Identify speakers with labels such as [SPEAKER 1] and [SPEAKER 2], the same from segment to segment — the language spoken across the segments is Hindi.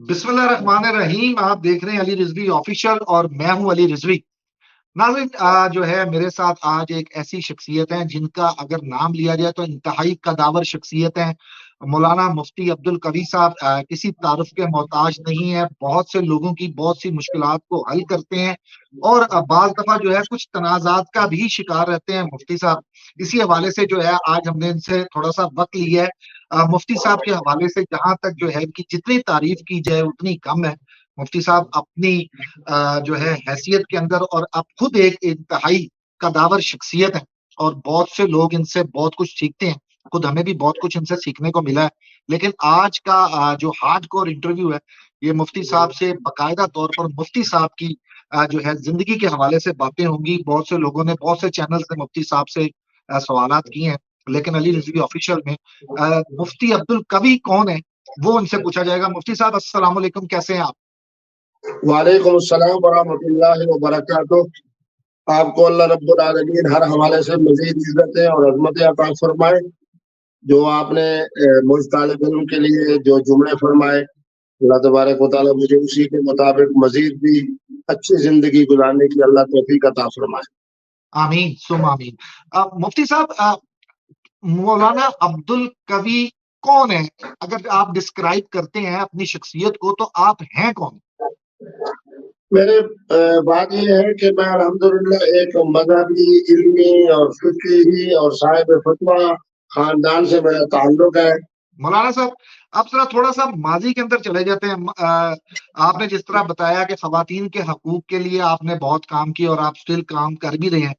[SPEAKER 1] बिस्मिल्लाहिर्रहमानिर्रहीम। आप देख रहे हैं अली रिजवी ऑफिशियल और मैं हूं अली रिजवी। नाज़रीन, जो है मेरे साथ आज एक ऐसी शख्सियत है जिनका अगर नाम लिया जाए तो इंतहाई कदावर शख्सियत है। मौलाना मुफ्ती अब्दुल कवी साहब किसी तारुफ के मोहताज नहीं है। बहुत से लोगों की बहुत सी मुश्किलात को हल करते हैं और बाज़ दफा जो है कुछ तनाज़ात का भी शिकार रहते हैं मुफ्ती साहब। इसी हवाले से जो है आज हमने इनसे थोड़ा सा वक्त लिया है। मुफ्ती साहब के हवाले से जहां तक जो है इनकी जितनी तारीफ की जाए उतनी कम है। मुफ्ती साहब अपनी जो है हैसियत के अंदर और अब खुद एक इंतहाई कदावर शख्सियत है और बहुत से लोग इनसे बहुत कुछ सीखते हैं। खुद हमें भी बहुत कुछ इनसे सीखने को मिला है। लेकिन आज का जो हार्डकोर इंटरव्यू है, ये मुफ्ती साहब से बाकायदा तौर पर मुफ्ती साहब की जो है जिंदगी के हवाले से बातें होंगी। बहुत से लोगों ने बहुत से चैनल्स ने मुफ्ती साहब से सवालात किए हैं, लेकिन अली रिजवी ऑफिशियल में मुफ्ती अब्दुल कवी कौन है वो उनसे पूछा जाएगा। मुफ्ती साहब अस्सलाम वालेकुम, कैसे हैं आप?
[SPEAKER 2] वालेकुम अस्सलाम वरहमतुल्लाहि वबरकातुह। आपको अल्लाह रब्बुल आलमीन हर हवाले से मजीद इज्जतें और अजमतें अता फरमाए। जो आपने मुझ तालिब इल्म के लिए जो जुमले फरमाए, अल्लाह तबारक व तआला मुझे उसी के मुताबिक मजीद भी अच्छी जिंदगी गुजारने की अल्लाह तौफीक अता फरमाए।
[SPEAKER 1] आमीन सुम आमीन। मुफ्ती साहब, मौलाना अब्दुल कवी कौन है? अगर आप डिस्क्राइब करते हैं अपनी शख्सियत को तो आप हैं कौन?
[SPEAKER 2] मेरे बात ये है कि मैं अल्हम्दुलिल्लाह एक मजहबी, इल्मी और फिक़ही और साहिब फतवा खानदान से मेरा ताल्लुक है।
[SPEAKER 1] मौलाना साहब, आप जरा थोड़ा सा माजी के अंदर चले जाते हैं। आपने जिस तरह बताया कि खवातीन के हकूक के लिए आपने बहुत काम किया और आप स्टिल काम कर भी रहे हैं।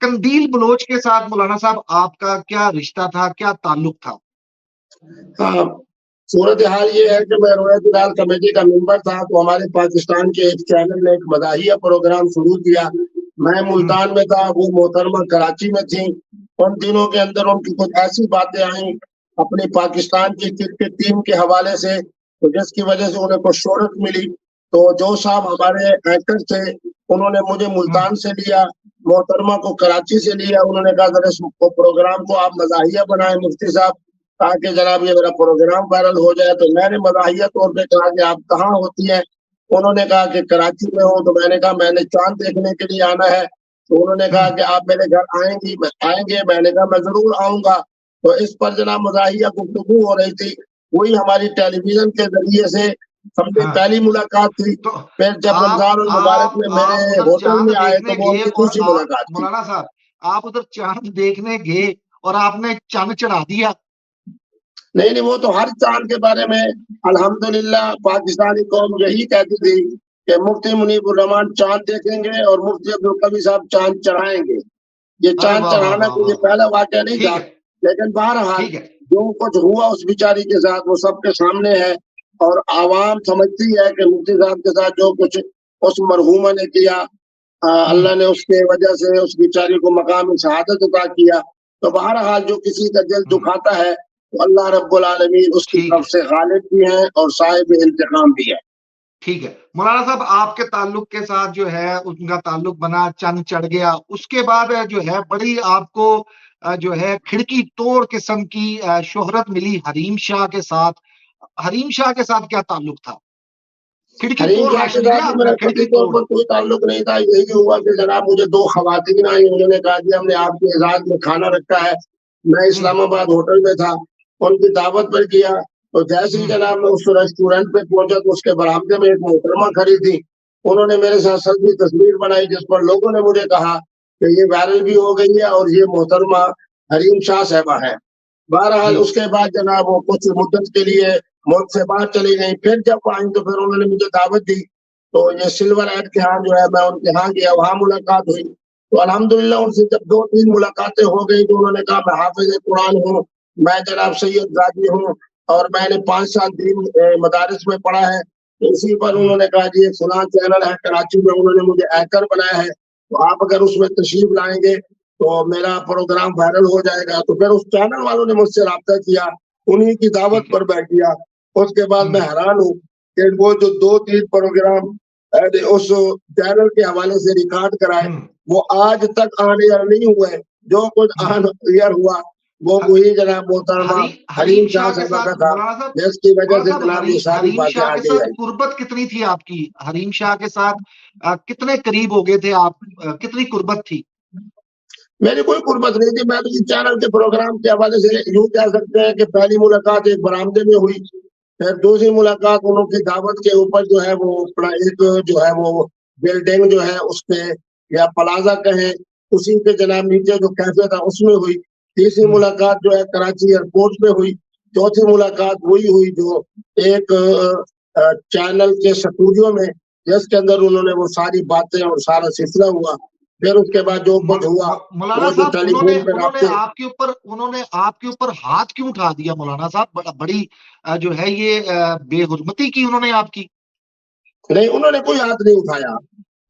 [SPEAKER 1] कंदील बलोच के साथ मौलाना साहब आपका क्या रिश्ता था, क्या ताल्लुक था?
[SPEAKER 2] हाँ, सूरत हाल ये है कि मैं रोयत हिलाल कमेटी का मेंबर था, तो हमारे पाकिस्तान के एक चैनल ने एक मदाहिया प्रोग्राम शुरू किया। मैं मुल्तान में था, वो मोहतरमा कराची में थी। उन दिनों के अंदर उनकी कुछ ऐसी बातें आई अपनी पाकिस्तान की क्रिकेट टीम के हवाले से, तो जिसकी वजह से उन्हें कुछ शोहरत मिली। तो जो साहब हमारे एंकर थे, उन्होंने मुझे मुल्तान से लिया, मोहतरमा को कराची से लिया। उन्होंने कहा जरा इस प्रोग्राम को आप मदाहिया बनाए मुफ्ती साहब, ताकि जनाब ये मेरा प्रोग्राम वायरल हो जाए। तो मैंने मज़ाहिया तौर पे कहा कि आप कहाँ होती हैं? उन्होंने कहा कि कराची में हूँ। तो मैंने कहा मैंने चांद देखने के लिए आना है। तो उन्होंने कहा कि आप मेरे घर आएंगी? आएंगे? मैंने कहा मैं जरूर आऊंगा। तो इस पर जनाब मज़ाहिया गुफ्तगू हो रही थी। वही हमारी टेलीविजन के जरिए से सबसे पहली मुलाकात थी।
[SPEAKER 1] तो
[SPEAKER 2] फिर जब रमजान उल मुबारक में मेरे
[SPEAKER 1] आप उधर
[SPEAKER 2] होटल
[SPEAKER 1] चांद
[SPEAKER 2] में आए
[SPEAKER 1] देखने
[SPEAKER 2] तो वो
[SPEAKER 1] गए
[SPEAKER 2] उनकी
[SPEAKER 1] और
[SPEAKER 2] दूसरी
[SPEAKER 1] आप
[SPEAKER 2] मुलाकात थी।
[SPEAKER 1] मौलाना साहब, आप उधर चांद देखने गए और आपने चांद चढ़ा दिया?
[SPEAKER 2] नहीं नहीं, वो तो हर चांद के बारे में अल्हम्दुलिल्लाह पाकिस्तानी कौम यही कहती थी कि मुफ्ती मुनीबुर रहमान चांद देखेंगे और मुफ्ती अब्दुल कवी साहब चांद चढ़ाएंगे। ये
[SPEAKER 1] अरे
[SPEAKER 2] चांद
[SPEAKER 1] वाह वाह
[SPEAKER 2] चढ़ाना
[SPEAKER 1] वाह
[SPEAKER 2] कोई
[SPEAKER 1] वाह।
[SPEAKER 2] पहला वाकया नहीं
[SPEAKER 1] ठीक
[SPEAKER 2] था।
[SPEAKER 1] है,
[SPEAKER 2] लेकिन बहरहाल
[SPEAKER 1] ठीक है।
[SPEAKER 2] जो कुछ हुआ उस बिचारी के साथ वो सबके सामने है। और आवाम समझती है कि मुफ्ती साहब के साथ जो कुछ उस मरहूमा ने किया, अल्लाह ने उसके वजह से उस बिचारी को मकाम शहादत अता किया। तो बहरहाल जो किसी का दिल दुखाता है तो अल्लाह रब्बुल आलमीन उसकी
[SPEAKER 1] ठीक
[SPEAKER 2] तरफ
[SPEAKER 1] है,
[SPEAKER 2] से गालिब भी है और साहिब इंतकाम भी है।
[SPEAKER 1] ठीक है। मौलाना साहब, आपके ताल्लुक के साथ जो है उनका ताल्लुक बना, चंद चढ़ गया। उसके बाद जो है बड़ी आपको जो है खिड़की तोड़ किस्म की शोहरत मिली हरीम शाह के साथ। हरीम शाह के साथ क्या ताल्लुक था? खिड़की
[SPEAKER 2] हरीम
[SPEAKER 1] तोड़
[SPEAKER 2] शाह के
[SPEAKER 1] राशि
[SPEAKER 2] साथ
[SPEAKER 1] लिया
[SPEAKER 2] भी
[SPEAKER 1] आपने,
[SPEAKER 2] मेरा
[SPEAKER 1] खिड़की
[SPEAKER 2] कभी तौर
[SPEAKER 1] तोड़।
[SPEAKER 2] पर कोई ताल्लुक नहीं था। यही हुआ कि जनाब मुझे दो खवातीन आई, उन्होंने कहा कि हमने आपके एजाज में खाना रखा है। मैं
[SPEAKER 1] हम्म,
[SPEAKER 2] इस्लामाबाद होटल में था, उनकी दावत पर किया। तो जैसे ही
[SPEAKER 1] हम्म,
[SPEAKER 2] जनाब मैं उस रेस्टोरेंट पे पहुंचा तो उसके बरामदे में एक मोहतरमा खड़ी थी। उन्होंने मेरे साथ सभी तस्वीर बनाई, जिस पर लोगों ने मुझे कहा कि ये वायरल भी हो गई है और ये मोहतरमा हरीम शाह साहबा है।
[SPEAKER 1] जी।
[SPEAKER 2] बहरहाल उसके बाद जनाब वो कुछ मुद्दत के लिए मुल्क से बाहर चली गई। फिर जब आई तो फिर उन्होंने मुझे दावत दी। तो ये सिल्वर एड के यहाँ जो है मैं उनके यहाँ गया, वहाँ मुलाकात हुई। तो अल्हम्दुलिल्लाह उनसे जब 2-3 मुलाकातें हो गई तो उन्होंने कहा मैं हाफिज कुरान हूँ, मैं जनाब सैयद गाजी हूँ और मैंने 5 साल दीन मदारिस में पढ़ा है। तो इसी पर
[SPEAKER 1] हम्म,
[SPEAKER 2] उन्होंने कहा जी ये फलां चैनल है कराची में, उन्होंने मुझे एंकर बनाया है, तो आप अगर उसमें तशरीफ लाएंगे तो मेरा प्रोग्राम वायरल हो जाएगा। तो फिर उस चैनल वालों ने मुझसे राब्ता किया, उन्हीं की दावत
[SPEAKER 1] ठीक है।
[SPEAKER 2] पर बैठ गया। उसके बाद मैं
[SPEAKER 1] हम्म,
[SPEAKER 2] हैरान हूँ कि वो जो 2-3 प्रोग्राम उस चैनल के हवाले से रिकॉर्ड कराए,
[SPEAKER 1] हम्म,
[SPEAKER 2] वो आज तक ऑन एयर नहीं हुए। जो कुछ
[SPEAKER 1] हम्म,
[SPEAKER 2] ऑन एयर हुआ वो वही जनाब मोहतरमा
[SPEAKER 1] हरीम
[SPEAKER 2] हरीम शाह
[SPEAKER 1] शाह के
[SPEAKER 2] साहबा
[SPEAKER 1] साथ
[SPEAKER 2] का था,
[SPEAKER 1] मौलाना साहब,
[SPEAKER 2] जिसकी वजह से जनाब
[SPEAKER 1] हरी
[SPEAKER 2] ये सारी
[SPEAKER 1] हरीम
[SPEAKER 2] बातें
[SPEAKER 1] शाह के
[SPEAKER 2] आगे
[SPEAKER 1] साथ
[SPEAKER 2] आई।
[SPEAKER 1] कुर्बत कितनी थी आपकी? हरीम शाह के साथ कितने करीब हो गए थे आप? कितनी कुर्बत थी?
[SPEAKER 2] मेरी कोई कुर्बत नहीं थी, मैं तो इस चैनल के प्रोग्राम के हवाले से यूं कह सकते हैं कि पहली मुलाकात एक बरामदे में हुई, फिर दूसरी मुलाकात उनकी दावत के ऊपर जो है वो अपना एक जो है वो बिल्डिंग जो है उसपे या प्लाजा कहें उसी के जनाब नीचे जो कैफे था उसमें हुई, तीसरी मुलाकात जो है कराची एयरपोर्ट पे हुई, चौथी मुलाकात वही हुई जो एक चैनल के स्टूडियो में जिसके अंदर उन्होंने वो सारी बातें और सारा सिलसिला हुआ। फिर उसके बाद जो कुछ हुआ
[SPEAKER 1] मौलाना
[SPEAKER 2] वो जो
[SPEAKER 1] साहब,
[SPEAKER 2] टेलीफोन पे
[SPEAKER 1] उन्होंने
[SPEAKER 2] राब्ते।
[SPEAKER 1] आपके ऊपर हाथ क्यों उठा दिया मौलाना साहब? बड़ी जो है ये बेहुरमती की उन्होंने आपकी।
[SPEAKER 2] नहीं, उन्होंने कोई हाथ नहीं उठाया।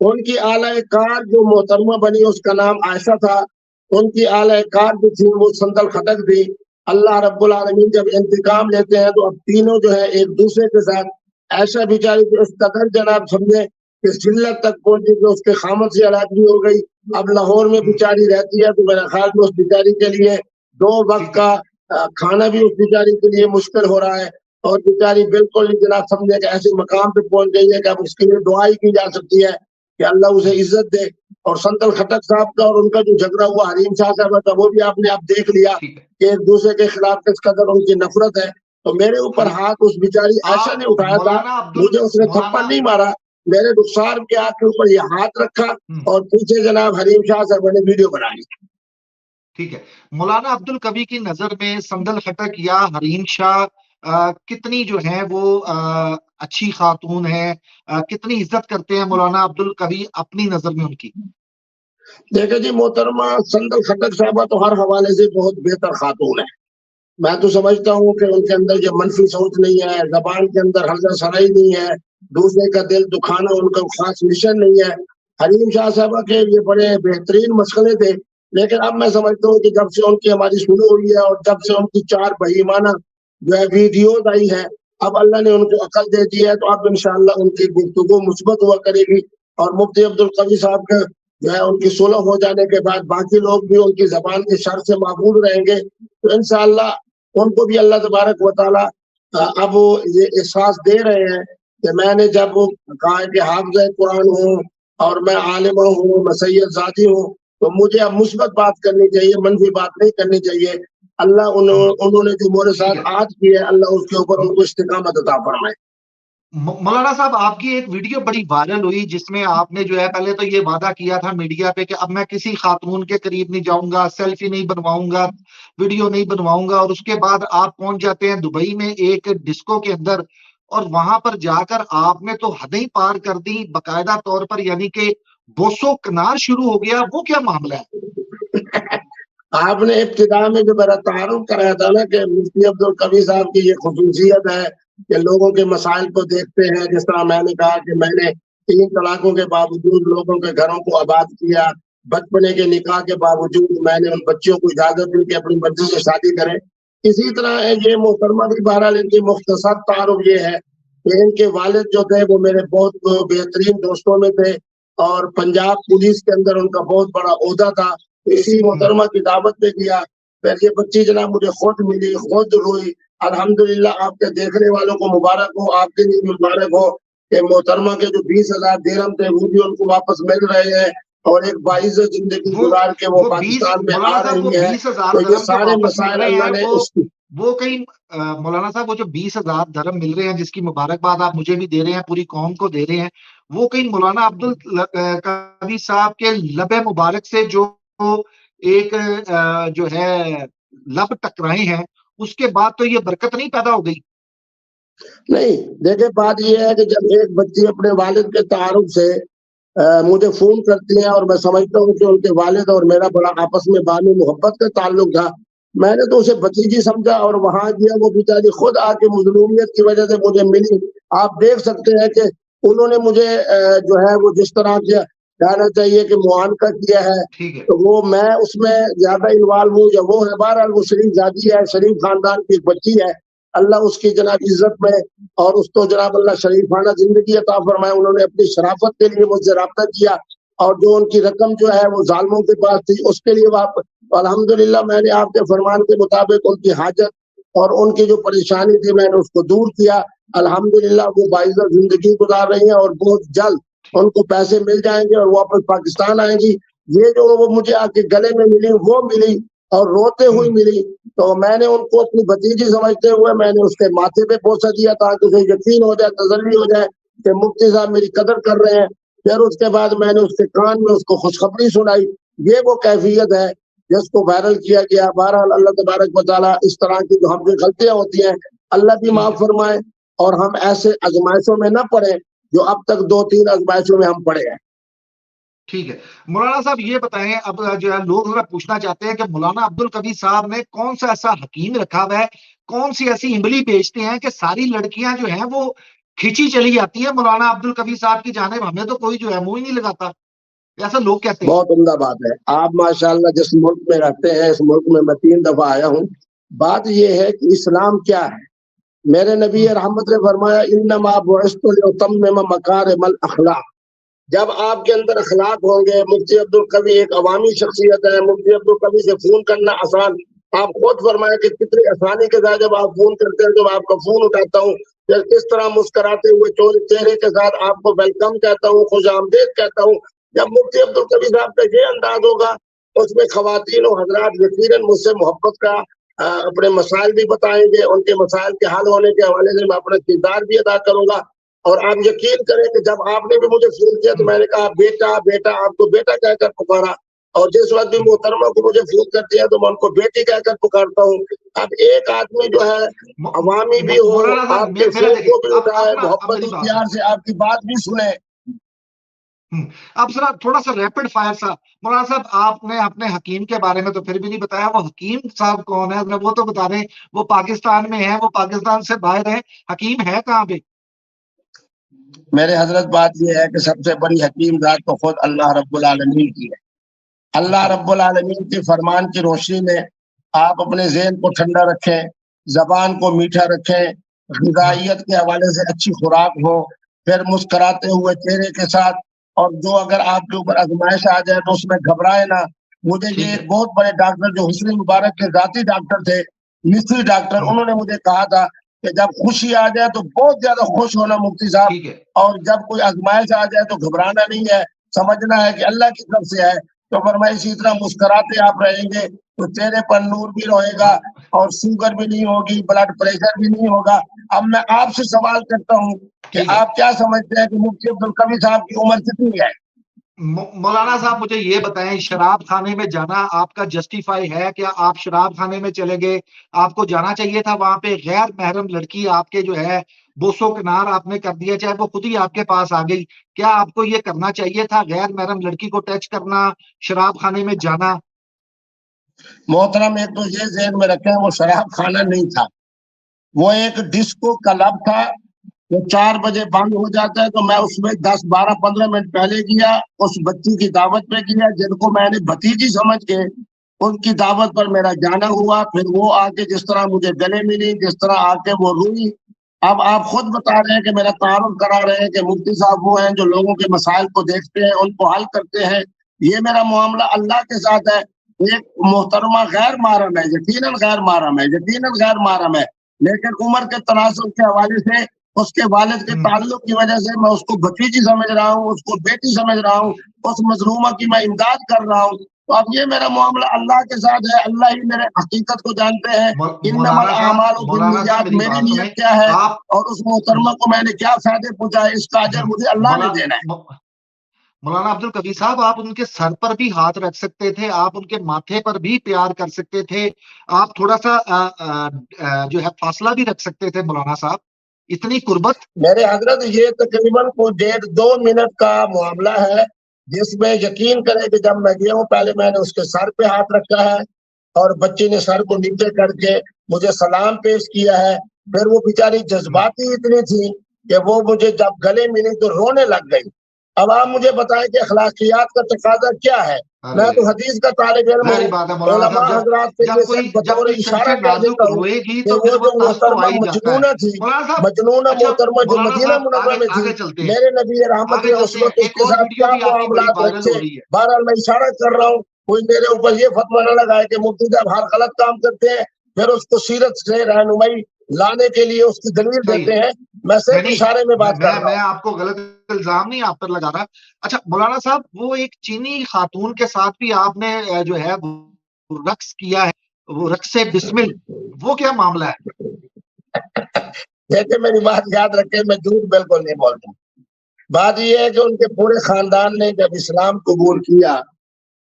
[SPEAKER 2] उनकी आला कार जो मोहतरमा बनी उसका नाम आयशा था, उनकी आला कार जो थी वो संदल खटक थी। अल्लाह रब्बुल आलमीन जब इंतकाम लेते हैं तो अब तीनों जो है एक दूसरे के साथ ऐसा बेचारी की उस कदर जनाब समझे कि जिल्लत तक पहुंची कि उसके खामद से अलग हो गई। अब लाहौर में बेचारी रहती है तो मेरा ख्याल में उस बेचारी के लिए 2 वक्त का खाना भी उस बेचारी के लिए मुश्किल हो रहा है और बेचारी बिल्कुल ही जनाब समझे कि ऐसे मकाम पे पहुंच गई है कि अब उसके लिए दुआ ही की जा सकती है कि अल्लाह उसे इज्जत दे। और संतल खटक साहब का और उनका जो झगड़ा हुआ हरीम शाह साहब का वो भी आपने आप देख लिया कि एक दूसरे के खिलाफ किस कदर उनकी नफरत है। तो मेरे ऊपर हाथ उस बेचारी आयशा ने उठाया था, मुझे उसने थप्पड़ नहीं मारा, मेरे रुखसार के आग के ऊपर ये हाथ रखा और पीछे जनाब हरीम शाह साहब ने वीडियो बनाई।
[SPEAKER 1] ठीक है। मौलाना अब्दुल कवी की नजर में संदल खटक या हरीम शाह कितनी जो है वो अच्छी खातून है, कितनी इज्जत करते हैं मौलाना अब्दुल कवी अपनी नजर में उनकी?
[SPEAKER 2] देखिए जी मोहतरमा संदल खटक साहबा तो हर हवाले से बहुत बेहतर खातून है। मैं तो समझता हूँ कि उनके अंदर ये मनफी सोच नहीं है, जबान के अंदर हल्का सराई नहीं है, दूसरे का दिल दुखाना उनका खास मिशन नहीं है। हरीम शाह साहबा के ये बड़े बेहतरीन मसले थे, लेकिन अब मैं समझता हूँ कि जब से उनकी हमारी शुरू हुई है और जब से उनकी 4 बहीमाना जो है वीडियोज आई है, अब अल्लाह ने उनको अकल दे दी है तो अब इंशाअल्लाह उनकी गुफ्तगू मुस्बत हुआ करेगी। और मुफ्ती अब्दुल कवी साहब का जो है उनकी सुलह हो जाने के बाद बाकी लोग भी उनकी जबान के शर से महफूज रहेंगे, तो इंशाअल्लाह उनको भी अल्लाह तबारक व तआला अब वो ये एहसास दे रहे हैं कि मैंने जब वो कहा है कि हाफ़िज़ कुरान हूँ और मैं आलिमा हूँ, मैं सैयद ज़ादी हूँ, तो मुझे अब मुस्बत बात करनी चाहिए, मनफी बात नहीं करनी चाहिए। अल्लाह उन्होंने जो मेरे साथ आज की है, अल्लाह उसके ऊपर उनको इस्तिकामत अता फरमाए।
[SPEAKER 1] मौलाना साहब, आपकी एक वीडियो बड़ी वायरल हुई जिसमें आपने जो है पहले तो ये वादा किया था मीडिया पे कि अब मैं किसी खातून के करीब नहीं जाऊंगा, सेल्फी नहीं बनवाऊंगा, वीडियो नहीं बनवाऊंगा, और उसके बाद आप पहुंच जाते हैं दुबई में एक डिस्को के अंदर और वहां पर जाकर आपने तो हद ही पार कर दी बाकायदा तौर पर, यानी कि बोसो कनार शुरू हो गया। वो क्या मामला है?
[SPEAKER 2] आपने इब्तिदा में जो मेरा तारुफ कराया था ना कि मुफ्ती अब्दुल कवी साहब की ये खुसूसियत है कि लोगों के मसाइल को देखते हैं, जिस तरह मैंने कहा कि मैंने 3 तलाकों के बावजूद लोगों के घरों को आबाद किया, बचपने के निकाह के बावजूद मैंने उन बच्चियों को इजाज़त दी कि अपनी मर्ज़ी से शादी करें। इसी तरह ये मोहतरमा भी बहरहाल इनकी मुख्तसर तारुफ ये है कि इनके वालिद जो थे वो मेरे बहुत बेहतरीन दोस्तों में थे और पंजाब पुलिस के अंदर उनका बहुत बड़ा ओहदा था। इसी मोहतरमा की दावत पे गया, फिर ये बच्ची जनाब मुझे खुद मिली, खुद रोई। अल्हम्दुलिल्लाह आपके देखने वालों को मुबारक हो, आपके लिए भी मुबारक हो कि मोहतरमा के जो 20,000 दिरहम थे वो भी उनको वापस मिल रहे हैं और एक बाइज़्ज़त ज़िंदगी गुज़ार के वो
[SPEAKER 1] वो 20
[SPEAKER 2] पाकिस्तान में
[SPEAKER 1] मौलाना
[SPEAKER 2] आ
[SPEAKER 1] साहब, वो
[SPEAKER 2] रही हैं।
[SPEAKER 1] 20,000
[SPEAKER 2] तो ये
[SPEAKER 1] दरम जो
[SPEAKER 2] सारे
[SPEAKER 1] वापस मिल
[SPEAKER 2] मसाइल
[SPEAKER 1] रहे
[SPEAKER 2] अल्लाह
[SPEAKER 1] हैं
[SPEAKER 2] ने उसकी
[SPEAKER 1] वो कहीं मौलाना साहब, वो जो 20,000 दरम मिल रहे हैं जिसकी मुबारकबाद आप मुझे भी दे रहे हैं, पूरी कौम को दे रहे हैं, वो कहीं मौलाना अब्दुल कवी साहब के लबे मुबारक से जो एक जो है लब टकराए हैं, उसके बाद तो ये बरकत नहीं पैदा हो गई?
[SPEAKER 2] नहीं, देखिए बात ये है कि जब एक बच्ची अपने वालिद के तारुफ से मुझे फ़ोन करती हैं और मैं समझता हूँ कि उनके वालिद और मेरा बड़ा आपस में बानी मोहब्बत का ताल्लुक था। मैंने तो उसे भतीजी समझा और वहाँ गया, वो बेचारी खुद आके मज़लूमियत की वज़ह से मुझे मिली। आप देख सकते हैं कि उन्होंने मुझे जो है वो जिस तरह से कहना चाहिए कि मुआनका किया है,
[SPEAKER 1] ठीक है।
[SPEAKER 2] तो वो मैं उसमें ज़्यादा इन्वॉल्व हूँ या वो है, बहरहाल वो शरीफ ज़ादी है, शरीफ ख़ानदान की एक बच्ची है। अल्लाह उसकी जनाब इज़्ज़त में और उसको जनाब अल्लाह शरीफाना ज़िंदगी अता फरमाए। उन्होंने अपनी शराफ़त के लिए मुझसे राब्ता किया और जो उनकी रकम जो है वो ज़ालिमों के पास थी, उसके लिए तो अल्हम्दुलिल्लाह मैंने आपके फरमान के मुताबिक उनकी हाजत और उनकी जो परेशानी थी मैंने उसको दूर किया। अल्हम्दुलिल्लाह वो बाइज़्ज़त ज़िंदगी गुज़ार रही हैं और बहुत जल्द उनको पैसे मिल जाएँगे और वापस पाकिस्तान आएँगी। ये जो वो मुझे आके गले में मिली, वो मिली और रोते हुए मिली, तो मैंने उनको अपनी भतीजी समझते हुए मैंने उसके माथे पे बोसा दिया ताकि उसे यकीन हो जाए, तसल्ली हो जाए कि मुफ्ती साहब मेरी कदर कर रहे हैं। फिर उसके बाद मैंने उसके कान में उसको खुशखबरी सुनाई। ये वो कैफ़ियत है जिसको वायरल किया गया। बहरहाल अल्लाह तबारक व तआला इस तरह की जो हमसे गलतियाँ होती हैं, अल्लाह भी
[SPEAKER 1] ठीक
[SPEAKER 2] माफ़
[SPEAKER 1] है,
[SPEAKER 2] फरमाए और हम ऐसे आज़माइशों में ना पड़े, जो अब तक 2-3 आज़माइशों में हम पड़े हैं।
[SPEAKER 1] ठीक है। मौलाना साहब ये बताएँ, अब जो है लोग ज़रा पूछना चाहते हैं कि मौलाना अब्दुल कवी साहब ने कौन-सा ऐसा हकीम रखा हुआ है, कौन-सी ऐसी इमली बेचते हैं कि सारी लड़कियाँ जो हैं वो खींची चली जाती हैं मौलाना अब्दुल कवी साहब की जानिब, हमें तो कोई जो है मुँह ही नहीं लगाता। ऐसा लोग कहते हैं।
[SPEAKER 2] बहुत उम्दा बात है। आप माशाअल्लाह जिस मुल्क में रहते हैं, इस मुल्क में मैं 3 दफ़ा आया हूँ। बात ये है कि इस्लाम क्या है? मेरे नबी
[SPEAKER 1] हुँ,
[SPEAKER 2] रहमत ने फरमाया इन्नमा बुइस्तु लिउतम्मिम मकारिमल अखलाक। जब आपके अंदर अखलाक होंगे, मुफ्ती अब्दुल कवी एक अवामी शख्सियत है, मुफ्ती अब्दुल कवी से फ़ोन करना आसान। आप खुद फरमाएँ कि कितनी आसानी के साथ जब आप फ़ोन करते हैं, जब आपका फ़ोन उठाता हूँ, फिर किस तरह मुस्कुराते हुए चेहरे के साथ आपको वेलकम कहता हूँ, खुशामदीद कहता हूँ। जब मुफ्ती अब्दुल कवी साहब का ये अंदाज़ होगा, उसमें ख़वातीन और हज़रात यकीनन मुझसे मोहब्बत का अपने मसाइल भी बताएँगे, उनके मसाइल के हल होने के हवाले से मैं अपना किरदार भी अदा करूँगा। और आप यकीन करें कि जब आपने भी मुझे फ़ोन किया तो
[SPEAKER 1] हुँ,
[SPEAKER 2] मैंने कहा बेटा, बेटा आपको बेटा कहकर पुकारा और जिस वक़्त भी
[SPEAKER 1] हुँ।
[SPEAKER 2] मोहतरमा को मुझे फ़ोन करती है तो मैं उनको बेटी कहकर पुकारता हूँ। अब एक आदमी जो है
[SPEAKER 1] मौ
[SPEAKER 2] अवामी भी
[SPEAKER 1] मौ
[SPEAKER 2] हो,
[SPEAKER 1] मौलाना साहब
[SPEAKER 2] आपके
[SPEAKER 1] मेरा
[SPEAKER 2] फ़ोन
[SPEAKER 1] देखिए,
[SPEAKER 2] को भी
[SPEAKER 1] अब
[SPEAKER 2] उठाए,
[SPEAKER 1] ना अब
[SPEAKER 2] मोहब्बत
[SPEAKER 1] मेरी
[SPEAKER 2] और
[SPEAKER 1] बात
[SPEAKER 2] प्यार
[SPEAKER 1] सुनें।
[SPEAKER 2] से आपकी बात भी सुने।
[SPEAKER 1] हुँ, अब ज़रा थोड़ा-सा रैपिड फायर सा, मौलाना साहब आपने अपने हकीम के बारे में तो फिर भी नहीं बताया, वो हकीम साहब कौन है? ज़रा वो तो बता दें, वो पाकिस्तान में है, वो पाकिस्तान से बाहर है, हकीम है कहाँ पे?
[SPEAKER 2] मेरे हज़रत बात ये है कि सबसे बड़ी हकीम ज़ात तो खुद अल्लाह रब्बुल आलमीन की है। अल्लाह
[SPEAKER 1] अच्छा,
[SPEAKER 2] रब्बुल आलमीन के फरमान की रोशनी में आप अपने ज़हन को ठंडा रखें, ज़बान को मीठा रखें,
[SPEAKER 1] हाँ,
[SPEAKER 2] ग़िज़ाइयत के हवाले से अच्छी खुराक हो, फिर मुस्कुराते हुए चेहरे के साथ और जो अगर आपके ऊपर आज़माइश आ जाए तो उसमें घबराएँ ना। मुझे ये
[SPEAKER 1] ठीक है।
[SPEAKER 2] एक बहुत बड़े डॉक्टर जो हुस्नी मुबारक के ज़ाती डॉक्टर थे, मिस्री डॉक्टर,
[SPEAKER 1] हुँ,
[SPEAKER 2] उन्होंने मुझे कहा था कि जब खुशी आ जाए तो बहुत ज़्यादा खुश होना मुफ्ती साहब
[SPEAKER 1] ठीक है।
[SPEAKER 2] और जब कोई आज़माइश आ जाए तो घबराना नहीं है, समझना है कि अल्लाह की तरफ से है। तो फरमाया इसी तरह मुस्कुराते आप रहेंगे तो चेहरे पर नूर भी रहेगा
[SPEAKER 1] हाँ,
[SPEAKER 2] और शुगर भी नहीं होगी, ब्लड प्रेशर भी नहीं होगा। अब मैं आपसे सवाल करता हूँ कि
[SPEAKER 1] ठीक है।
[SPEAKER 2] आप क्या समझते हैं कि मुफ्ती अब्दुल कवी साहब की उम्र कितनी है?
[SPEAKER 1] मौलाना साहब मुझे ये बताएँ, शराब खाने में जाना आपका जस्टिफ़ाई है क्या? आप शराब खाने में चले गए, आपको जाना चाहिए था वहाँ पे, गैर महरम लड़की आपके जो है बोसो-किनार आपने कर दिया, चाहे वो खुद ही आपके पास आ गई। क्या आपको ये करना चाहिए था, गैर महरम लड़की को टच करना, शराब खाने में जाना?
[SPEAKER 2] मोहतरम एक तो ये ज़हन में रखें वो शराब खाना नहीं था, वो एक डिस्को क्लब था, वो 4 बजे बंद हो जाता है तो मैं उसमें 10, 12, 15 मिनट पहले गया, उस बच्ची की दावत पे गया जिनको मैंने भतीजी समझ के उनकी दावत पर मेरा जाना हुआ, फिर वो आके जिस तरह मुझे गले मिली, जिस तरह आके वो रोई। अब आप खुद बता रहे हैं कि मेरा तारुफ करा रहे हैं कि मुफ्ती साहब वो हैं जो लोगों के मसाइल को देखते हैं, उनको हल करते हैं। ये मेरा मामला अल्लाह के साथ है। एक मोहतरमा गैर महरम है, यकीनन गैर महरम है, यकीनन गैर महरम है, लेकिन उम्र के तनासुब के हवाले से उसके वालिद के
[SPEAKER 1] हुँ,
[SPEAKER 2] ताल्लुक की वजह से मैं उसको भतीजी समझ रहा हूँ, उसको बेटी समझ रहा हूँ, उस मज़लूमा की मैं इमदाद कर रहा हूँ। तो अब ये मेरा मामला अल्लाह के साथ है, अल्लाह ही मेरे हकीकत को जानते हैं। इन्नमल अमालु
[SPEAKER 1] मौलाना साहब
[SPEAKER 2] बिन्नियात
[SPEAKER 1] मेरी
[SPEAKER 2] मेरी
[SPEAKER 1] बात
[SPEAKER 2] नीयत
[SPEAKER 1] सुनें।
[SPEAKER 2] क्या है
[SPEAKER 1] आप
[SPEAKER 2] और उस मोहतरमा को मैंने क्या फ़ायदे पहुँचाए, इसका अजर
[SPEAKER 1] हुँ,
[SPEAKER 2] मुझे अल्लाह ने
[SPEAKER 1] मौला
[SPEAKER 2] देना है।
[SPEAKER 1] मौ मौलाना अब्दुल कवी साहब, आप उनके सर पर भी हाथ रख सकते थे, आप उनके माथे पर भी प्यार कर सकते थे, आप थोड़ा-सा जो है फासला भी रख सकते थे मौलाना साहब, इतनी कुर्बत।
[SPEAKER 2] मेरे हज़रत ये तकरीबन कुछ डेढ़ 2 मिनट का मामला है, जिसमें यकीन करें कि जब मैं गया हूँ पहले मैंने उसके सर पे हाथ रखा है और बच्ची ने सर को नीचे करके मुझे सलाम पेश किया है। फिर वो बेचारी
[SPEAKER 1] हुँ,
[SPEAKER 2] जज़्बाती इतनी थी कि वो मुझे जब गले मिली तो रोने लग गई। अब आप मुझे बताएँ कि अखलाकियात का तकाज़ा क्या है? मैं
[SPEAKER 1] अरे!
[SPEAKER 2] तो हदीस का तालिब इल्म
[SPEAKER 1] ज़ाहिर-सी
[SPEAKER 2] हूँ,
[SPEAKER 1] बात है मौलाना
[SPEAKER 2] उलमा
[SPEAKER 1] साहब, जब
[SPEAKER 2] हज़रात से
[SPEAKER 1] जब
[SPEAKER 2] ये
[SPEAKER 1] कोई
[SPEAKER 2] सिर्फ़
[SPEAKER 1] जब
[SPEAKER 2] बतौर
[SPEAKER 1] कोई
[SPEAKER 2] इशारा
[SPEAKER 1] शम्स-ए
[SPEAKER 2] कह
[SPEAKER 1] नाज़ुक
[SPEAKER 2] देता हूँ
[SPEAKER 1] रोएगी
[SPEAKER 2] कि
[SPEAKER 1] तो
[SPEAKER 2] वो
[SPEAKER 1] फिर वो
[SPEAKER 2] जो
[SPEAKER 1] तस तो आ
[SPEAKER 2] मोहतरमा
[SPEAKER 1] ही जाता है।
[SPEAKER 2] मजनूना थी,
[SPEAKER 1] मौलाना साहब,
[SPEAKER 2] मजनूना
[SPEAKER 1] अच्छा
[SPEAKER 2] मोहतरमा जो
[SPEAKER 1] मौलाना
[SPEAKER 2] मदीना
[SPEAKER 1] साहब,
[SPEAKER 2] मुनव्वरा
[SPEAKER 1] आगे
[SPEAKER 2] में थी,
[SPEAKER 1] आगे चलते हैं,
[SPEAKER 2] मेरे नबी रहमत
[SPEAKER 1] आगे चलते हैं।
[SPEAKER 2] उसवत
[SPEAKER 1] एक
[SPEAKER 2] उसके
[SPEAKER 1] और
[SPEAKER 2] साथ
[SPEAKER 1] वीडियो
[SPEAKER 2] क्या
[SPEAKER 1] भी आपकी बड़ी
[SPEAKER 2] मामलात
[SPEAKER 1] वायरल
[SPEAKER 2] रखे।
[SPEAKER 1] हो रही है।
[SPEAKER 2] बहरहाल मैं इशारा कर रहा हूँ कोई मेरे ऊपर ये फतवा न लगाए कि मुफ्ती साहब हर गलत काम करते हैं, फिर उसको सीरत से रहनुमाई लाने के लिए उसकी दलील
[SPEAKER 1] सही
[SPEAKER 2] देते
[SPEAKER 1] है।
[SPEAKER 2] हैं। मैं
[SPEAKER 1] नहीं
[SPEAKER 2] सिर्फ
[SPEAKER 1] नहीं,
[SPEAKER 2] इशारे में बात कर रहा
[SPEAKER 1] मैं
[SPEAKER 2] हूँ।
[SPEAKER 1] आपको गलत इल्जाम नहीं आप पर लगा रहा। अच्छा मौलाना साहब, वो एक चीनी खातून के साथ भी आपने जो है वो रक्स किया है, वो रक्स से बिस्मिल, वो क्या मामला है?
[SPEAKER 2] देखिए मेरी बात याद रखें, मैं झूठ बिल्कुल नहीं बोलता। बात ये है कि उनके पूरे खानदान ने जब इस्लाम कबूल किया,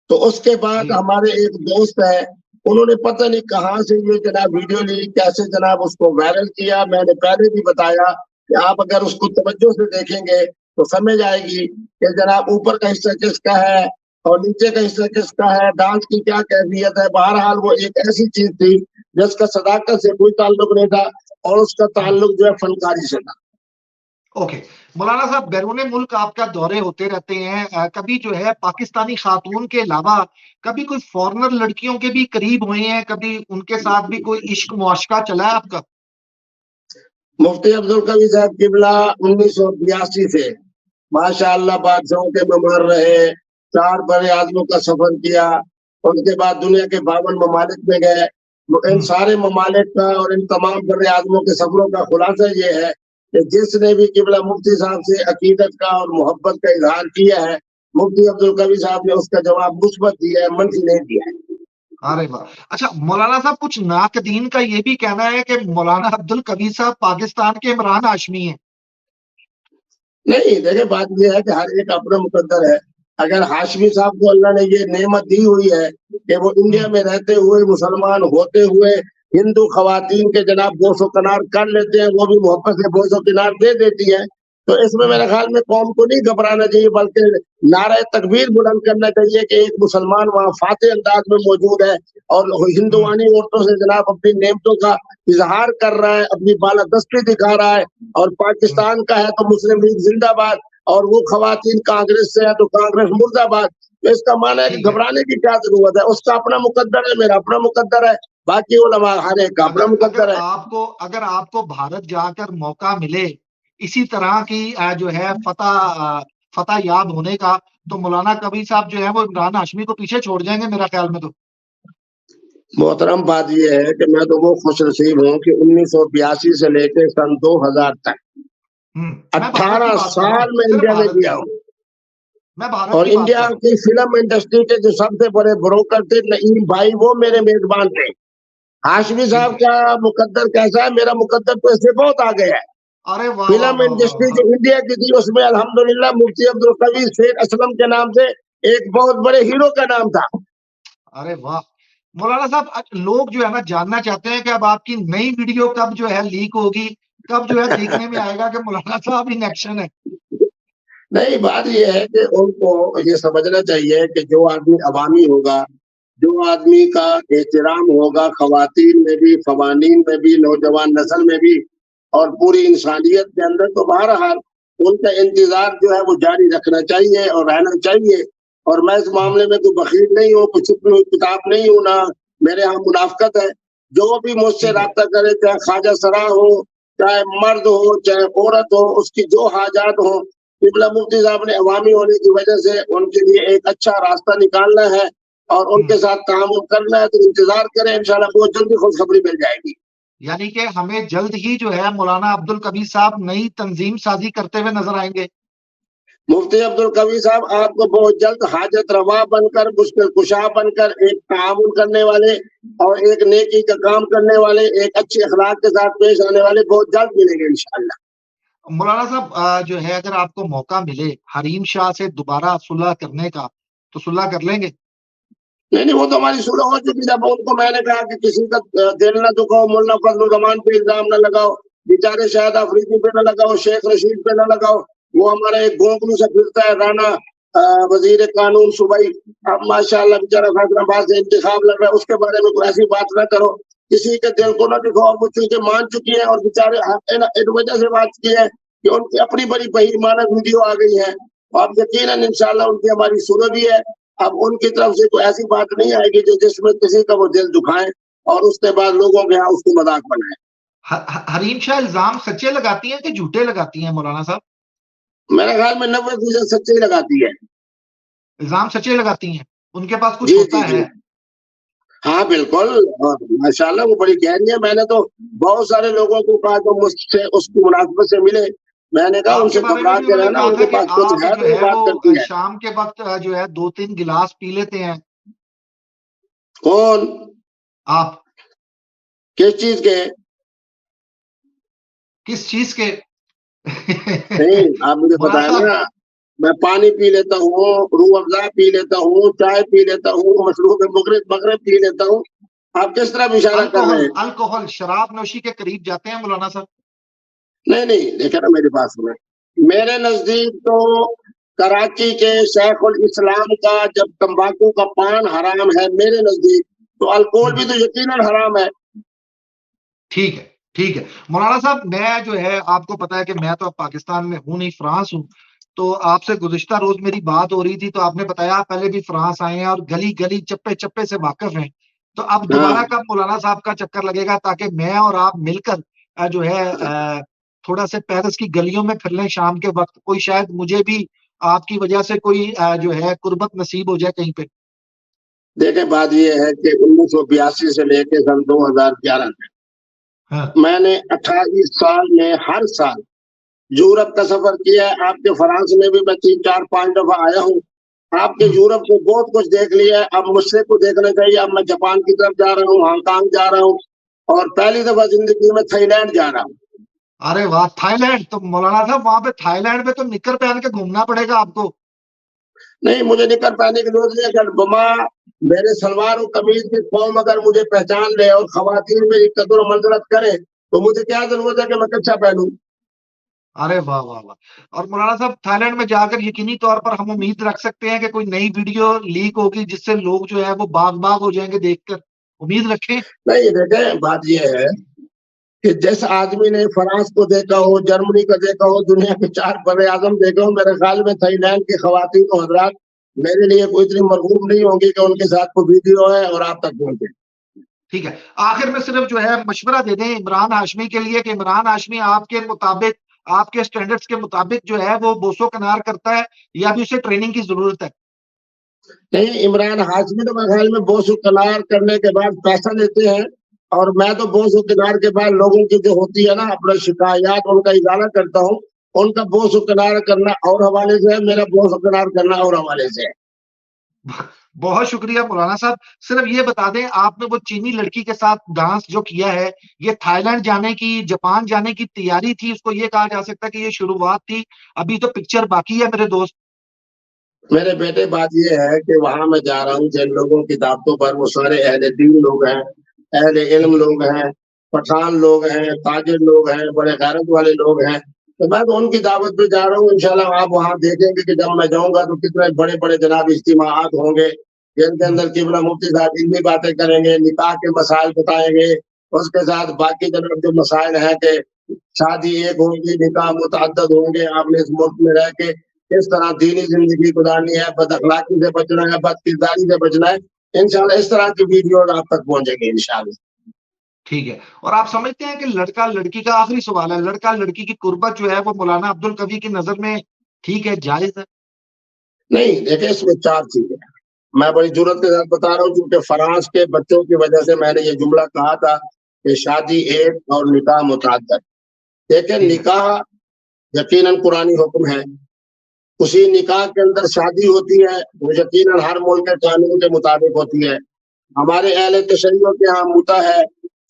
[SPEAKER 2] तो उसके बाद
[SPEAKER 1] जी
[SPEAKER 2] हमारे एक दोस्त है, उन्होंने पता नहीं कहाँ से ये जनाब वीडियो ली, कैसे जनाब उसको वायरल किया। मैंने पहले भी बताया कि आप अगर उसको तवज्जो से देखेंगे तो समझ आएगी कि जनाब ऊपर का हिस्सा किसका है और नीचे का हिस्सा किसका है, डांस की क्या कैफियत है। बहरहाल वो एक ऐसी चीज थी जिसका सदाकत से कोई ताल्लुक नहीं था और उसका ताल्लुक जो है फनकारी से था।
[SPEAKER 1] ओके। मौलाना साहब, बैरून मुल्क आपका दौरे होते रहते हैं, कभी जो है पाकिस्तानी खातून के अलावा कभी कोई फॉरेनर लड़कियों के भी करीब हुए हैं, कभी उनके साथ भी कोई इश्क मुआशका चला है आपका?
[SPEAKER 2] मुफ्ती अब्दुल कवी साहब किबला 1982 से माशाअल्लाह बादशाहों के मेहमान रहे, 4 बड़े आजमों का सफर किया, उसके बाद दुनिया के 52 ममालिक में गए। इन
[SPEAKER 1] हम्म,
[SPEAKER 2] सारे ममालिक का और इन तमाम बड़े आजमों के सफरों का खुलासा ये है कि जिसने भी किबला मुफ्ती साहब से अकीदत का और मोहब्बत का इजहार किया है, मुफ्ती अब्दुल कवी साहब ने उसका जवाब मुस्बत दिया है, मनफी नहीं दिया है।
[SPEAKER 1] अरे वाह। अच्छा मौलाना साहब, कुछ नाकदीन का ये भी कहना है कि मौलाना अब्दुल कबीर साहब पाकिस्तान के इमरान हाशमी हैं।
[SPEAKER 2] नहीं देखिए, बात ये है कि हर एक अपना मुकद्दर है। अगर हाशमी साहब को अल्लाह ने ये नेमत दी हुई है कि वो इंडिया
[SPEAKER 1] हम्म,
[SPEAKER 2] में रहते हुए, मुसलमान होते हुए, हिंदू खवातीन के जनाब बोसो किनार कर लेते हैं, वो भी मोहब्बत से बोसो किनार दे देती है, तो इसमें
[SPEAKER 1] हम्म,
[SPEAKER 2] मेरे ख्याल में कौम को नहीं घबराना चाहिए, बल्कि नारे तकबीर बुलंद करना चाहिए कि एक मुसलमान वहाँ फाते अंदाज में मौजूद है और
[SPEAKER 1] हम्म,
[SPEAKER 2] हिंदुआनी औरतों से जनाब अपनी नेमतों का इजहार कर रहा है, अपनी बालादस्ती दिखा रहा है। और
[SPEAKER 1] हम्म,
[SPEAKER 2] पाकिस्तान का है तो मुस्लिम लीग जिंदाबाद, और वो खवातीन कांग्रेस से है तो कांग्रेस मुर्दाबाद। तो इसका माना है कि
[SPEAKER 1] ठीक है।
[SPEAKER 2] घबराने की क्या जरूरत है, उसका अपना मुकद्दर है, मेरा अपना मुकद्दर है, बाकी उलमा हर एक का अपना
[SPEAKER 1] अगर अगर
[SPEAKER 2] मुकद्दर है।
[SPEAKER 1] आपको अगर आपको भारत जाकर मौका मिले इसी तरह की जो है फतह याब होने का, तो मौलाना कबीर साहब जो है वो इमरान हाशमी को पीछे छोड़ जाएंगे मेरा ख्याल में तो।
[SPEAKER 2] मोहतरम बात यह है कि मैं तो वो खुश नसीब हूँ कि 1982 से लेकर सन 2000 तक
[SPEAKER 1] मैं भारत की
[SPEAKER 2] 18
[SPEAKER 1] बात कर रहा हूँ,
[SPEAKER 2] साल में
[SPEAKER 1] सिर्फ
[SPEAKER 2] इंडिया में
[SPEAKER 1] भारत
[SPEAKER 2] दिया
[SPEAKER 1] की,
[SPEAKER 2] हूँ।
[SPEAKER 1] मैं भारत
[SPEAKER 2] और
[SPEAKER 1] की बात कर
[SPEAKER 2] इंडिया
[SPEAKER 1] रहा हूँ।
[SPEAKER 2] की फिल्म इंडस्ट्री के जो सबसे बड़े ब्रोकर थे नईम भाई, वो मेरे मेजबान थे। हाशमी
[SPEAKER 1] ठीक
[SPEAKER 2] साहब
[SPEAKER 1] है।
[SPEAKER 2] का मुकद्दर कैसा है, मेरा मुकद्दर तो इससे बहुत आगे है।
[SPEAKER 1] अरे वाह वाह
[SPEAKER 2] फिल्म
[SPEAKER 1] वाह वाह
[SPEAKER 2] इंडस्ट्री
[SPEAKER 1] वाह।
[SPEAKER 2] जो इंडिया की थी उसमें अल्हम्दुलिल्लाह मुफ्ती अब्दुल कबीर शेख असलम के नाम से एक बहुत बड़े हीरो का नाम था।
[SPEAKER 1] अरे वाह। मौलाना साहब, लोग जो है ना जानना चाहते हैं कि अब आपकी नई वीडियो कब जो है लीक होगी, कब जो है देखने में आएगा कि मौलाना साहब इन एक्शन है।
[SPEAKER 2] नहीं, बात यह है कि उनको ये समझना चाहिए कि जो आदमी अवामी होगा, जो आदमी का एहतराम होगा खवातीन में भी, फवानीन में भी, नौजवान नस्ल में भी और पूरी इंसानियत के अंदर, तो बहरहाल उनका इंतजार जो है वो जारी रखना चाहिए और रहना चाहिए। और मैं इस मामले में कोई बखील नहीं हूँ, कुछ छुपी हुई किताब नहीं हूँ, ना मेरे यहाँ मुनाफकत है। जो भी मुझसे
[SPEAKER 1] ठीक है।
[SPEAKER 2] रब्ता करे, चाहे ख्वाजा सरा हो, चाहे मर्द हो, चाहे औरत हो, उसकी जो हाजात हो, किबला मुफ्ती साहब ने अवामी होने की वजह से उनके लिए एक अच्छा रास्ता निकालना है और
[SPEAKER 1] हम्म,
[SPEAKER 2] उनके साथ तामुल करना है, तो इंतजार करें, इंशाल्लाह बहुत जल्दी खुशखबरी मिल जाएगी।
[SPEAKER 1] यानी कि हमें जल्द ही जो है मौलाना अब्दुल कबीर साहब नई तंजीम साजी करते हुए नजर आएंगे।
[SPEAKER 2] मुफ्ती अब्दुल कवी साहब आपको बहुत जल्द हाजत रवा बनकर, मुश्किल कुशा बनकर, एक तामुल करने वाले और एक नेकी का काम करने वाले, एक अच्छे अखलाक के साथ पेश आने वाले बहुत जल्द मिलेंगे इंशाल्लाह।
[SPEAKER 1] मौलाना साहब, जो है अगर आपको मौका मिले हरीम शाह से दोबारा सुलह करने का, तो सुलह कर लेंगे?
[SPEAKER 2] नहीं नहीं, वो तो हमारी सुलह हो चुकी। जब उनको मैंने कहा कि किसी का दिल न दुखाओ, मुल्ला फजलुर रहमान पे इल्जाम न लगाओ, बेचारे शायद अफरीदी पे न लगाओ, शेख रशीद पे न लगाओ, वो हमारा एक गोंगलू से फिरता है राना वजीर कानून सुबई, अब माशाल्लाह बेचारा फैसलाबाद से इंतखाब लग रहा है, उसके बारे में कोई ऐसी बात न करो। किसी के दिल को न दिखाओ, वो चूंकि मान चुकी है और बेचारे इन वजह से बात की है कि उनकी अपनी बड़ी बहिरमानक वीडियो आ गई है। और यकीनन इंशाल्लाह उनकी हमारी सुलह भी है। अब उनकी तरफ से कोई ऐसी बात नहीं आएगी जो जिसमें किसी का वो दिल दुखाए और उसके बाद लोगों के यहाँ उसको मजाक बनाए।
[SPEAKER 1] हरीम शाह इल्जाम सच्चे लगाती हैं कि झूठे लगाती हैं मौलाना साहब?
[SPEAKER 2] मेरे ख्याल में 90% सच्चाई लगाती है।
[SPEAKER 1] इल्जाम सच्चे लगाती हैं। उनके पास कुछ
[SPEAKER 2] जी,
[SPEAKER 1] होता
[SPEAKER 2] जी, जी।
[SPEAKER 1] है।
[SPEAKER 2] हाँ, बिल्कुल। और माशाल्लाह वो बड़ी गहरी है। मैंने तो बहुत सारे लोगों को कहा जो मुझसे उसकी मुनासबत से मिले, मैंने कहा
[SPEAKER 1] आपके
[SPEAKER 2] उनसे
[SPEAKER 1] बारे में
[SPEAKER 2] घबरा
[SPEAKER 1] भी
[SPEAKER 2] के
[SPEAKER 1] उन्होंने
[SPEAKER 2] रहना,
[SPEAKER 1] कहा था
[SPEAKER 2] उनके
[SPEAKER 1] कि
[SPEAKER 2] पास कुछ
[SPEAKER 1] आप
[SPEAKER 2] है
[SPEAKER 1] जो
[SPEAKER 2] तो वो
[SPEAKER 1] है
[SPEAKER 2] बात
[SPEAKER 1] वो
[SPEAKER 2] करती है।
[SPEAKER 1] शाम के वक्त जो है 2-3 गिलास पी लेते हैं।
[SPEAKER 2] कौन?
[SPEAKER 1] आप
[SPEAKER 2] किस चीज़ के?
[SPEAKER 1] किस चीज के?
[SPEAKER 2] नहीं, आप मुझे
[SPEAKER 1] मौलाना
[SPEAKER 2] बताएँ
[SPEAKER 1] साहब,
[SPEAKER 2] ना। मैं पानी पी लेता हूँ, रूह अफ़ज़ा पी लेता हूँ, चाय पी लेता हूँ, मशरूब मगरिब मगरिब पी लेता हूँ। आप किस तरफ इशारा कर रहे
[SPEAKER 1] अल्कोहल
[SPEAKER 2] हैं?
[SPEAKER 1] अल्कोहल शराब नोशी के करीब जाते हैं मौलाना साहब?
[SPEAKER 2] नहीं, नहीं, देखिए ना मेरी बात सुनें। मेरे नज़दीक तो कराची के शेख उल इस्लाम का जब तंबाकू का पान हराम है मेरे नज़दीक, तो अल्कोहल भी तो यकीनन हराम है।
[SPEAKER 1] ठीक है, ठीक है। मौलाना साहब, मैं जो है आपको पता है कि मैं तो अब पाकिस्तान में हूँ नहीं, फ्रांस हूँ। तो आपसे गुज़िश्ता रोज़ मेरी बात हो रही थी, तो आपने बताया आप पहले भी फ्रांस आए हैं और गली-गली, चप्पे-चप्पे से वाकिफ़ हैं। तो अब दोबारा
[SPEAKER 2] हाँ।
[SPEAKER 1] कब मौलाना साहब का चक्कर लगेगा ताकि मैं और आप मिलकर जो है थोड़ा-से पेरिस की गलियों में फिर लें शाम के वक़्त? कोई शायद मुझे भी आपकी वजह से कोई जो है कुर्बत नसीब हो जाए कहीं पे।
[SPEAKER 2] देखिए बात ये है कि 1982 से लेके सन 2011 तक
[SPEAKER 1] हाँ।
[SPEAKER 2] मैंने 28 साल में हर साल यूरोप का सफ़र किया है। आपके फ्रांस में भी मैं 3, 4, 5 दफ़ा आया हूँ। आपके
[SPEAKER 1] हुँ।
[SPEAKER 2] यूरोप को बहुत कुछ देख लिया है, अब मुझसे को देखना चाहिए। अब मैं जापान की तरफ जा रहा हूँ, हांगकांग जा रहा हूँ और पहली दफ़ा ज़िंदगी में थाईलैंड जा रहा हूँ।
[SPEAKER 1] अरे वाह! थाईलैंड तो मौलाना साहब वहाँ पे थाईलैंड में तो निक्कर पहन के घूमना पड़ेगा आपको।
[SPEAKER 2] नहीं, मुझे निकर पहनने की ज़रूरत नहीं है। अगर बमा मेरे सलवार और कमीज़ की क़ौम अगर मुझे पहचान ले और ख़वातीन मेरी कदर और मंज़रत करें, तो मुझे क्या ज़रूरत है कि मैं कच्छा पहनूँ?
[SPEAKER 1] अरे वाह, वाह, वाह! और मौलाना साहब थाईलैंड में जाकर यकीनी तौर पर हम उम्मीद रख सकते हैं कि कोई नई वीडियो लीक होगी जिससे लोग जो है वो बाग-बाग हो जाएँगे देखकर, उम्मीद रखें?
[SPEAKER 2] नहीं, देखें बात ये है कि जिस आदमी ने फ्रांस को देखा हो, जर्मनी को देखा हो, दुनिया के 4 बड़े-आज़म देखे हों, मेरे ख़्याल में थाईलैंड की ख़वातीन और हज़रात मेरे लिए कोई इतनी मरगूब नहीं होंगी कि उनके साथ कोई वीडियो है और आप तक पहुँचे।
[SPEAKER 1] ठीक है। आखिर में सिर्फ जो है मशवरा दे दें इमरान हाशमी के लिए कि इमरान हाशमी आपके मुताबिक, आपके स्टैंडर्ड्स के मुताबिक जो है वो बोसो-कनार करता है या अभी उसे ट्रेनिंग की ज़रूरत है?
[SPEAKER 2] नहीं, इमरान हाशमी तो मेरे ख़्याल में बोसो-कनार करने के बाद पैसा लेते हैं और मैं तो बोसो-कनार के बाद लोगों की जो होती है ना अपना शिकायत उनका इज़ाला करता हूँ। उनका बोसो-कनार करना और हवाले से है, मेरा बोसो-कनार करना और हवाले से है।
[SPEAKER 1] बहुत शुक्रिया मौलाना साहब। सिर्फ ये बता दें आपने वो चीनी लड़की के साथ डांस जो किया है, ये थाईलैंड जाने की, जापान जाने की तैयारी थी, उसको ये कहा जा सकता है कि ये शुरुआत थी, अभी तो पिक्चर बाकी है मेरे दोस्त।
[SPEAKER 2] मेरे बेटे बात ये है कि वहाँ मैं जा रहा हूँ जिन लोगों की दावतों पर वो सारे अहले दीन लोग हैं, अहले इल्म
[SPEAKER 1] ठीक है।
[SPEAKER 2] लोग हैं, पठान लोग हैं, ताजिर लोग हैं, बड़े गैरत वाले लोग हैं। तो मैं तो उनकी दावत पे जा रहा हूँ। इंशाल्लाह आप वहाँ देखेंगे कि जब मैं जाऊँगा तो कितने बड़े-बड़े जनाब इज्तिमाआत होंगे, जिनके
[SPEAKER 1] हुँ।
[SPEAKER 2] अंदर किबला मुफ्ती साहब इल्मी बातें करेंगे, निकाह के मसाइल बताएँगे। उसके साथ बाकी जनाब जो मसाइल हैं कि शादी एक होगी, निकाह मुतअद्दद होंगे, आपने इस मुल्क में रह के किस तरह दीनी ज़िंदगी गुज़ारनी है, बद-अखलाकी से बचना है, बदकिरदारी से बचना है। इंशाल्लाह इस तरह की वीडियोज़ आप तक पहुँचेंगी इंशाल्लाह।
[SPEAKER 1] ठीक है। और आप समझते हैं कि लड़का-लड़की का आखिरी सवाल है, लड़का-लड़की की कुर्बत जो है वो मौलाना अब्दुल कवी की नज़र में ठीक है, जायज़ है?
[SPEAKER 2] नहीं, देखिए इसमें 4 चीज़ें हैं। मैं बड़ी जुर्रत के साथ बता रहा हूँ क्योंकि फ्रांस के बच्चों की वजह से मैंने ये जुमला कहा था कि शादी एक और निकाह मुतअद्दद। देखिए
[SPEAKER 1] ठीक है।
[SPEAKER 2] निकाह यकीनन कुरानी हुक्म है। उसी निकाह के अंदर शादी होती है, वो यकीनन हर मुल्क के कानून के मुताबिक होती है। हमारे अहले तशय्युह के यहाँ मुता है,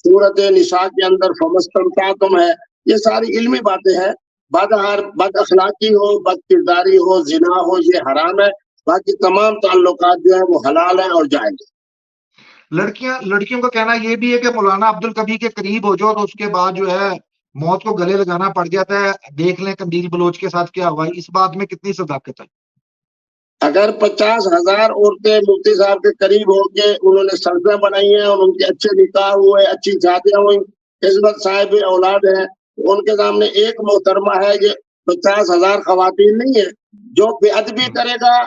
[SPEAKER 2] सूरत निसा के अंदर फमस्तमतातुम है। ये सारी इल्मी बातें हैं। बद-अखलाकी हो, बदकिरदारी हो, ज़िना हो, ये हराम है। बाकी तमाम ताल्लुकात जो हैं वो हलाल हैं और जायज़ हैं।
[SPEAKER 1] लड़कियों का कहना ये भी है कि मौलाना अब्दुल कवी के करीब हो जाओ तो उसके बाद जो है मौत को गले लगाना पड़ जाता है। देख लें कंदील बलोच के साथ क्या हुआ, इस बात में कितनी सदाकत है?
[SPEAKER 2] अगर 50,000 औरतें मुफ्ती साहब के करीब होके उन्होंने सड़कें बनाई हैं और उनके अच्छे निकाह हुए, अच्छी शादियाँ हुई, इस वक़्त साहिब औलाद हैं, तो उनके सामने एक मोहतरमा है, ये 50,000 ख़वातीन नहीं है। जो बेअदबी
[SPEAKER 1] हुँ।
[SPEAKER 2] करेगा,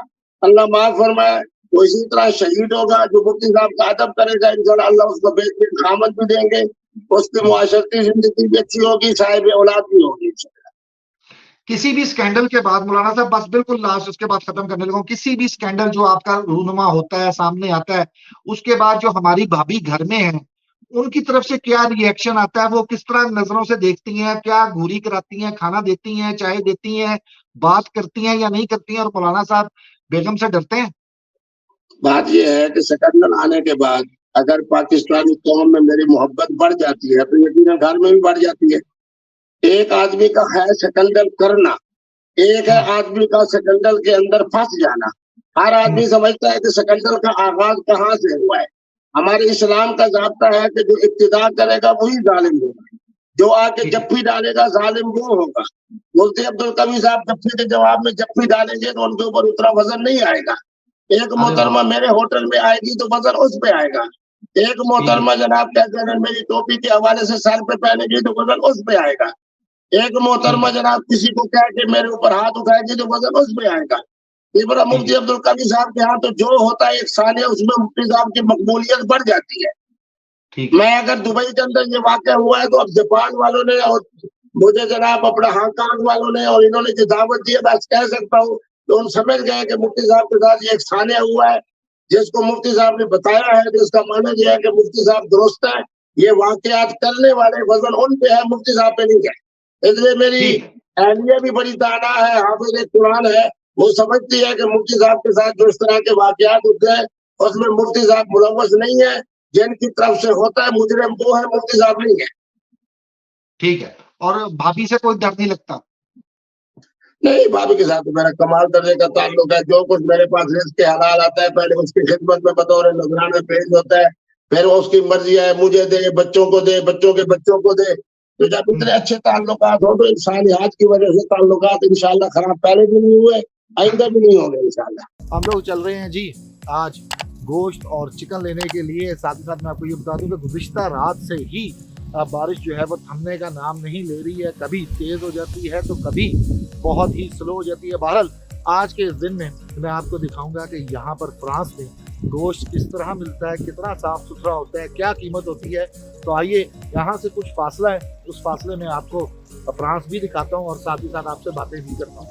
[SPEAKER 2] अल्लाह माफ़ फरमाए, वो इसी तरह शहीद होगा, जो मुफ्ती साहब का अदब करेगा, इंशाअल्लाह अल्लाह उसको बेहतरीन ख़ामद भी देंगे, उसकी
[SPEAKER 1] हुँ।
[SPEAKER 2] मुआशरती ज़िंदगी भी अच्छी होगी, साहिब औलाद भी होगी इंशाअल्लाह।
[SPEAKER 1] किसी भी स्कैंडल के बाद मौलाना साहब, बस बिल्कुल लास्ट उसके बाद खत्म करने लगा हूं, किसी भी स्कैंडल जो आपका रूनुमा होता है, सामने आता है, उसके बाद जो हमारी भाभी घर में है, उनकी तरफ से क्या रिएक्शन आता है? वो किस तरह नजरों से देखती हैं? क्या घूरी कराती हैं, खाना देती हैं, चाय देती हैं, बात करती हैं या नहीं करती हैं? और मौलाना साहब बेगम से डरते हैं?
[SPEAKER 2] बात ये है कि सिकंदर आने के बाद अगर पाकिस्तानी कौम में मेरी मोहब्बत बढ़ जाती है तो यकीनन घर में भी बढ़ जाती है। एक आदमी का है सिकंदर करना, एक है
[SPEAKER 1] हम्म,
[SPEAKER 2] आदमी का सिकंदर के अंदर फंस जाना। हर
[SPEAKER 1] हम्म,
[SPEAKER 2] आदमी समझता है कि सिकंदर का आगाज कहाँ से हुआ है। हमारे इस्लाम का ज़ाब्ता है कि जो इब्तिदा करेगा वही जालिम होगा, जो आके
[SPEAKER 1] ठीक है,
[SPEAKER 2] जफ्फी डालेगा जालिम वो होगा। मुफ्ती अब्दुल कवी साहब जफ्फी के जवाब में जफ्फी डालेंगे तो उनके ऊपर उतना वजन नहीं आएगा। एक
[SPEAKER 1] अरे वाह,
[SPEAKER 2] मोहतरमा मेरे होटल में आएगी तो वजन उस पे आएगा। एक
[SPEAKER 1] ठीक है,
[SPEAKER 2] मोहतरमा जनाब कहते हैं मेरी टोपी के हवाले से सर पे पहनेगी तो वजन उस पे आएगा। एक
[SPEAKER 1] ठीक
[SPEAKER 2] मोहतरमा
[SPEAKER 1] है,
[SPEAKER 2] जनाब किसी को कह के मेरे ऊपर हाथ उठाएगी तो वजन उस पे आएगा। इब्रा
[SPEAKER 1] ठीक
[SPEAKER 2] मुफ्ती
[SPEAKER 1] है,
[SPEAKER 2] अब्दुल कादिर साहब के यहाँ तो जो होता है एक सानिया उसमें मुफ्ती साहब की मकबूलियत बढ़ जाती है।
[SPEAKER 1] ठीक है,
[SPEAKER 2] मैं अगर दुबई के अंदर ये वाक़या हुआ है तो अब जापान वालों ने और मुझे जनाब अपना हांगकांग वालों ने और इन्होंने जो दावत दी है बस कह सकता हूँ तो हम समझ गए कि मुफ्ती साहब के साथ ये एक सानिया हुआ है जिसको मुफ्ती साहब ने बताया है तो इसका माना यह है कि मुफ्ती साहब दुरुस्त है। ये वाकयात करने वाले वजन उन पे है, मुफ्ती साहब पे नहीं है। इसलिए मेरी
[SPEAKER 1] ठीक है,
[SPEAKER 2] अहलिया भी बड़ी दाना है, हाफिज कुरान है। वो समझती है कि मुफ्ती साहब के साथ जो इस तरह के वाकयात होते हैं उसमें मुफ्ती साहब मुलव्वस नहीं है। जिनकी तरफ से होता है मुजरिम वो है, मुफ्ती साहब नहीं है।
[SPEAKER 1] ठीक है। और भाभी से कोई डर नहीं लगता?
[SPEAKER 2] नहीं, भाभी के साथ तो मेरा कमाल दर्जे का ताल्लुक है। जो कुछ मेरे पास रिज़्क़ के हलाल आता है पहले उसकी खिदमत में बतौर नजराना पेश होता है। फिर वो उसकी मर्जी है मुझे दे, बच्चों को दे, बच्चों के बच्चों को दे। तो जब इतने
[SPEAKER 1] हम्म,
[SPEAKER 2] अच्छे ताल्लुकात हो तो इंसानियत की वजह से ताल्लुकात इंशाल्लाह खराब पहले भी नहीं हुए, आइंदा भी नहीं होंगे इंशाल्लाह।
[SPEAKER 1] हम लोग चल रहे हैं जी आज गोश्त और चिकन लेने के लिए। साथ ही साथ मैं आपको ये बता दूं कि गुज़िश्ता रात से ही बारिश जो है वो थमने का नाम नहीं ले रही है। कभी तेज़ हो जाती है तो कभी बहुत ही स्लो हो जाती है। बहरहाल आज के इस दिन में मैं आपको दिखाऊंगा कि यहाँ पर फ्रांस में गोश्त किस तरह मिलता है, कितना साफ़ सुथरा होता है, क्या कीमत होती है। तो आइए, यहाँ से कुछ फासला है, उस फासले में आपको फ्रांस भी दिखाता हूँ और साथ ही साथ आपसे बातें भी करता हूँ।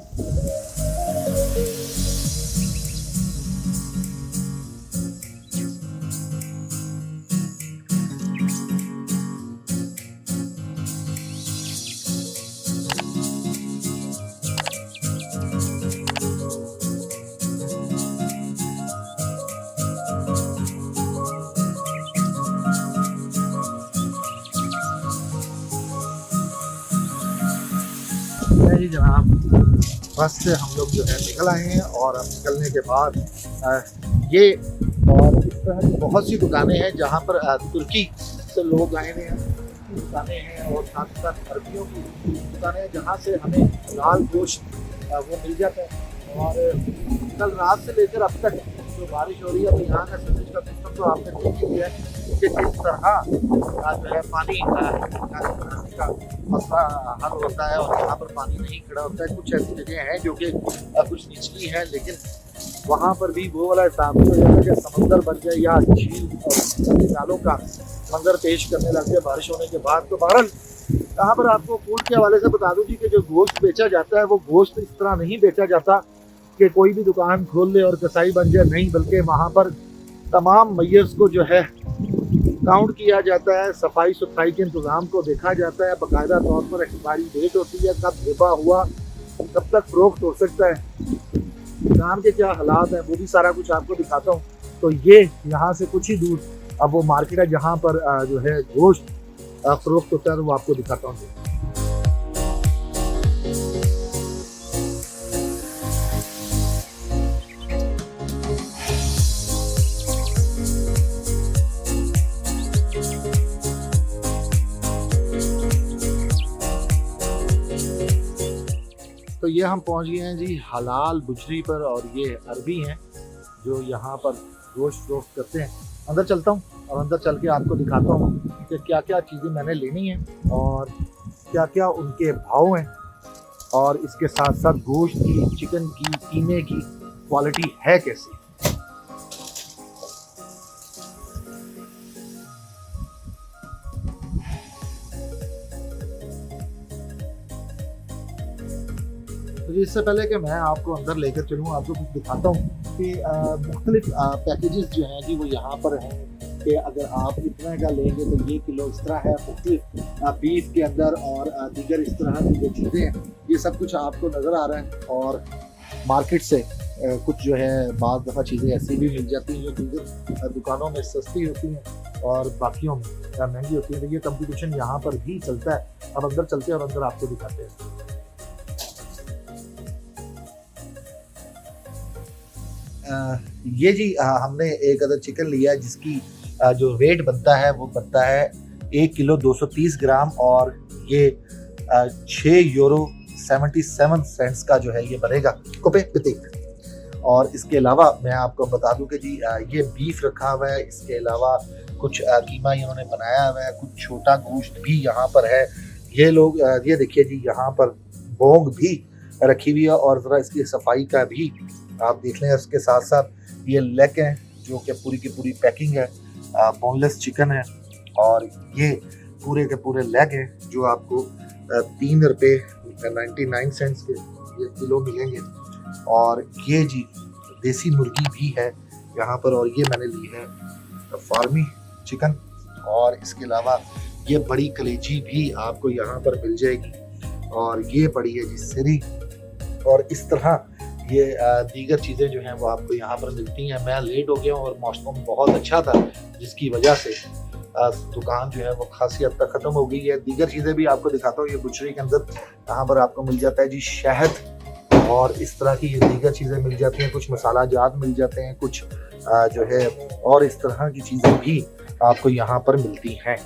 [SPEAKER 1] जी जनाब, बस से हम लोग जो है निकल आए हैं और अब निकलने के बाद ये और इस तरह की बहुत सी दुकानें हैं जहाँ पर तुर्की से लोग आए हुए हैं। की दुकानें हैं और साथ ही साथ अरबियों की दुकानें हैं जहाँ से हमें लाल गोश्त वो मिल जाता है। और कल रात से लेकर अब तक जो बारिश हो रही है तो यहाँ का सीवेज का सिस्टम तो आपने देख ही लिया है कि किस तरह जो है पानी का मसला हल होता है और यहाँ पर पानी नहीं खड़ा होता है। कुछ ऐसी जगह हैं जो कि कुछ निचली हैं लेकिन वहाँ पर भी वो वाला हिसाब नहीं हो जाता कि समंदर बन जाए या झील और नालों का मंजर पेश करने लग जाए बारिश होने के बाद। तो बहरहाल यहाँ पर आपको फूड के हवाले से बता दूं जी कि जो गोश्त बेचा जाता है वो गोश्त इस तरह नहीं बेचा जाता कि कोई भी दुकान खोल ले और कसाई बन जाए, नहीं, बल्कि वहाँ पर तमाम मैयर्स को जो है काउंट किया जाता है, सफाई सुथराई के इंतज़ाम को देखा जाता है, बाकायदा तौर पर एक्सपायरी डेट होती है, कब धिपा हुआ कब तक फरोख्त हो सकता है, काम के क्या हालात हैं, वो भी सारा कुछ आपको दिखाता हूँ। तो ये यहाँ से कुछ ही दूर अब वो मार्केट है जहाँ पर जो है गोश्त फरोख्त होता है, तो वो आपको दिखाता हूँ। तो ये हम पहुंच गए हैं जी हलाल बुजरी पर और ये अरबी हैं जो यहाँ पर गोश्त फरोख्त करते हैं। अंदर चलता हूँ और अंदर चल के आपको दिखाता हूँ कि क्या क्या चीज़ें मैंने लेनी है और क्या क्या उनके भाव हैं और इसके साथ साथ गोश्त की, चिकन की, कीमे की क्वालिटी है कैसी। जी इससे पहले कि मैं आपको अंदर लेकर चलूँ, आपको कुछ दिखाता हूँ कि मुख्तलिफ पैकेजेस जो हैं जी वो यहाँ पर हैं कि अगर आप इतने का लेंगे तो ये किलो इस तरह है। मुख्तलिफ बीफ के अंदर और दीगर इस तरह की जो चीज़ें हैं ये सब कुछ आपको नज़र आ रहा है। और मार्केट से कुछ जो है बाद दफ़ा चीज़ें ऐसी भी मिल जाती हैं जो दीगर दुकानों में सस्ती होती हैं और बाकियों में महंगी होती है। तो ये कंपटीशन यहाँ पर भी चलता है। अब अंदर चलते हैं और अंदर आपको दिखाते हैं। ये जी हमने एक अदर चिकन लिया है जिसकी जो वेट बनता है वो बनता है 1 किलो 230 ग्राम और ये 6 यूरो 77 सेंट्स का जो है ये बनेगा कुपे पितिक। और इसके अलावा मैं आपको बता दूं कि जी ये बीफ रखा हुआ है, इसके अलावा कुछ कीमा इन्होंने बनाया हुआ है, कुछ छोटा गोश्त भी यहाँ पर है। ये लोग ये देखिए जी यहाँ पर बोंग भी रखी हुई है और ज़रा इसकी सफाई का भी आप देख लें। उसके साथ साथ ये लेग है जो कि पूरी की पूरी पैकिंग है, बोनलेस चिकन है और ये पूरे के पूरे लेग हैं जो आपको 3 रुपये 99 सेंट्स के ये किलो मिलेंगे। और ये जी देसी मुर्गी भी है यहाँ पर और ये मैंने ली है फार्मी चिकन। और इसके अलावा ये बड़ी कलेजी भी आपको यहाँ पर मिल जाएगी और ये पड़ी है जी सिरी। और इस तरह ये दीगर चीज़ें जो हैं वो आपको यहाँ पर मिलती हैं। मैं लेट हो गया हूँ और मौसम बहुत अच्छा था जिसकी वजह से दुकान जो है वो खासी हद तक ख़त्म हो गई है। दीगर चीज़ें भी आपको दिखाता हूँ। ये बुचरी के अंदर यहाँ पर आपको मिल जाता है जी शहद और इस तरह की ये दीगर चीज़ें मिल जाती हैं। कुछ मसाला जात मिल जाते हैं, कुछ जो है और इस तरह की चीज़ें भी आपको यहाँ पर मिलती हैं।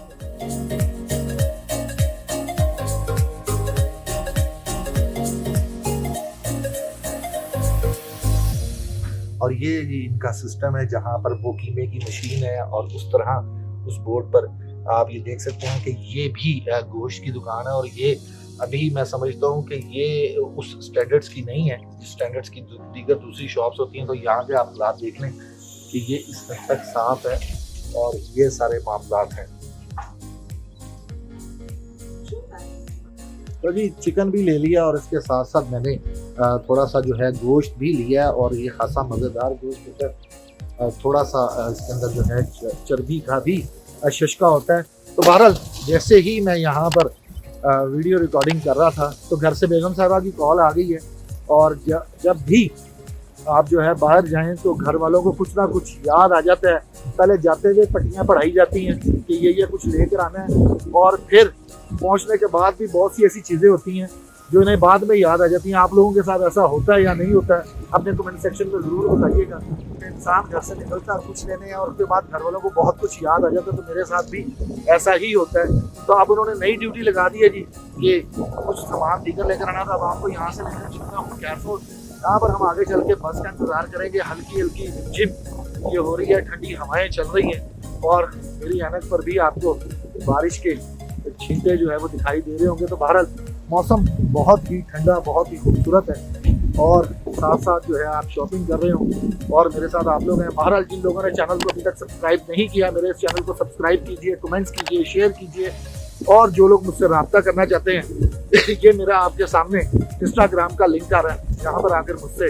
[SPEAKER 1] और ये इनका सिस्टम है जहाँ पर वो कीमे की मशीन है और उस तरह उस बोर्ड पर आप ये देख सकते हैं कि ये भी गोश्त की दुकान है। और ये अभी मैं समझता हूँ कि ये उस स्टैंडर्ड्स की नहीं है जिस स्टैंडर्ड्स की दीगर दूसरी शॉप्स होती हैं। तो यहाँ पे आप हालात देख लें कि ये इस हद तक साफ है और ये सारे मामलात हैं। तो जी चिकन भी ले लिया और इसके साथ साथ मैंने थोड़ा सा जो है गोश्त भी लिया है और ये खासा मज़ेदार गोश्त होता है। थोड़ा सा इसके अंदर जो है चर्बी का भी शशका होता है। तो बहरहाल जैसे ही मैं यहाँ पर वीडियो रिकॉर्डिंग कर रहा था तो घर से बेगम साहबा की कॉल आ गई है। और जब भी आप जो है बाहर जाएं तो घर वालों को कुछ ना कुछ याद आ जाता है। पहले जाते हुए पट्टियाँ पढ़ाई जाती हैं कि ये कुछ लेकर आना है और फिर पहुंचने के बाद भी बहुत सी ऐसी चीज़ें होती हैं जो इन्हें बाद में याद आ जाती हैं। आप लोगों के साथ ऐसा होता है या नहीं होता है अपने कमेंट सेक्शन में ज़रूर बताइएगा। इंसान घर से निकलता है कुछ लेने और उसके बाद घर वालों को बहुत कुछ याद आ जाता है। तो मेरे साथ भी ऐसा ही होता है। तो अब उन्होंने नई ड्यूटी लगा दी है जी कि कुछ सामान दीगर लेकर आना था। अब आपको यहाँ से लेकर चलता हूँ कैरफोर्ट। यहाँ पर हम आगे चल के बस का इंतज़ार करेंगे। हल्की हल्की जिम ये हो रही है, ठंडी हवाएं चल रही हैं और मेरी ऐनक पर भी आपको बारिश के छींटे जो है वो दिखाई दे रहे होंगे। तो बहरहाल मौसम बहुत ही ठंडा, बहुत ही खूबसूरत है और साथ साथ जो है आप शॉपिंग कर रहे हो और मेरे साथ आप लोग हैं। बहरहाल जिन लोगों ने चैनल को अभी तक सब्सक्राइब नहीं किया मेरे इस चैनल को सब्सक्राइब कीजिए, कमेंट्स कीजिए, शेयर कीजिए। और जो लोग मुझसे रब्ता करना चाहते हैं ये मेरा आपके सामने इंस्टाग्राम का लिंक आ रहा है, यहाँ पर आकर मुझसे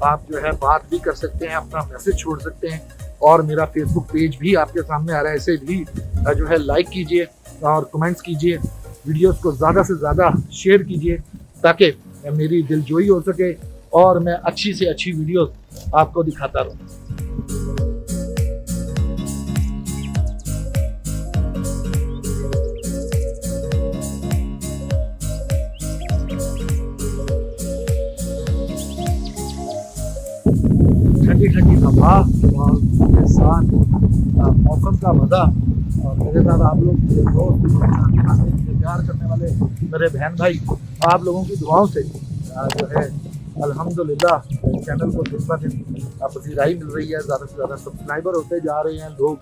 [SPEAKER 1] आप जो है बात भी कर सकते हैं, अपना मैसेज छोड़ सकते हैं। और मेरा फेसबुक पेज भी आपके सामने आ रहा है, इसे भी जो है लाइक कीजिए और कमेंट्स कीजिए। वीडियोस को ज़्यादा से ज़्यादा शेयर कीजिए ताकि मेरी दिलजोई हो सके और मैं अच्छी से अच्छी वीडियोस आपको दिखाता रहूँ। ठंडी ठंडी हवा और के साथ मौसम का मज़ा और मेरे साथ आप लोग प्यार करने वाले मेरे बहन भाई आप लोगों की दुआओं से जो है अल्हम्दुलिल्लाह चैनल को दिन ब दिन पसीराई मिल रही है। ज़्यादा से ज़्यादा सब्सक्राइबर होते जा रहे हैं, लोग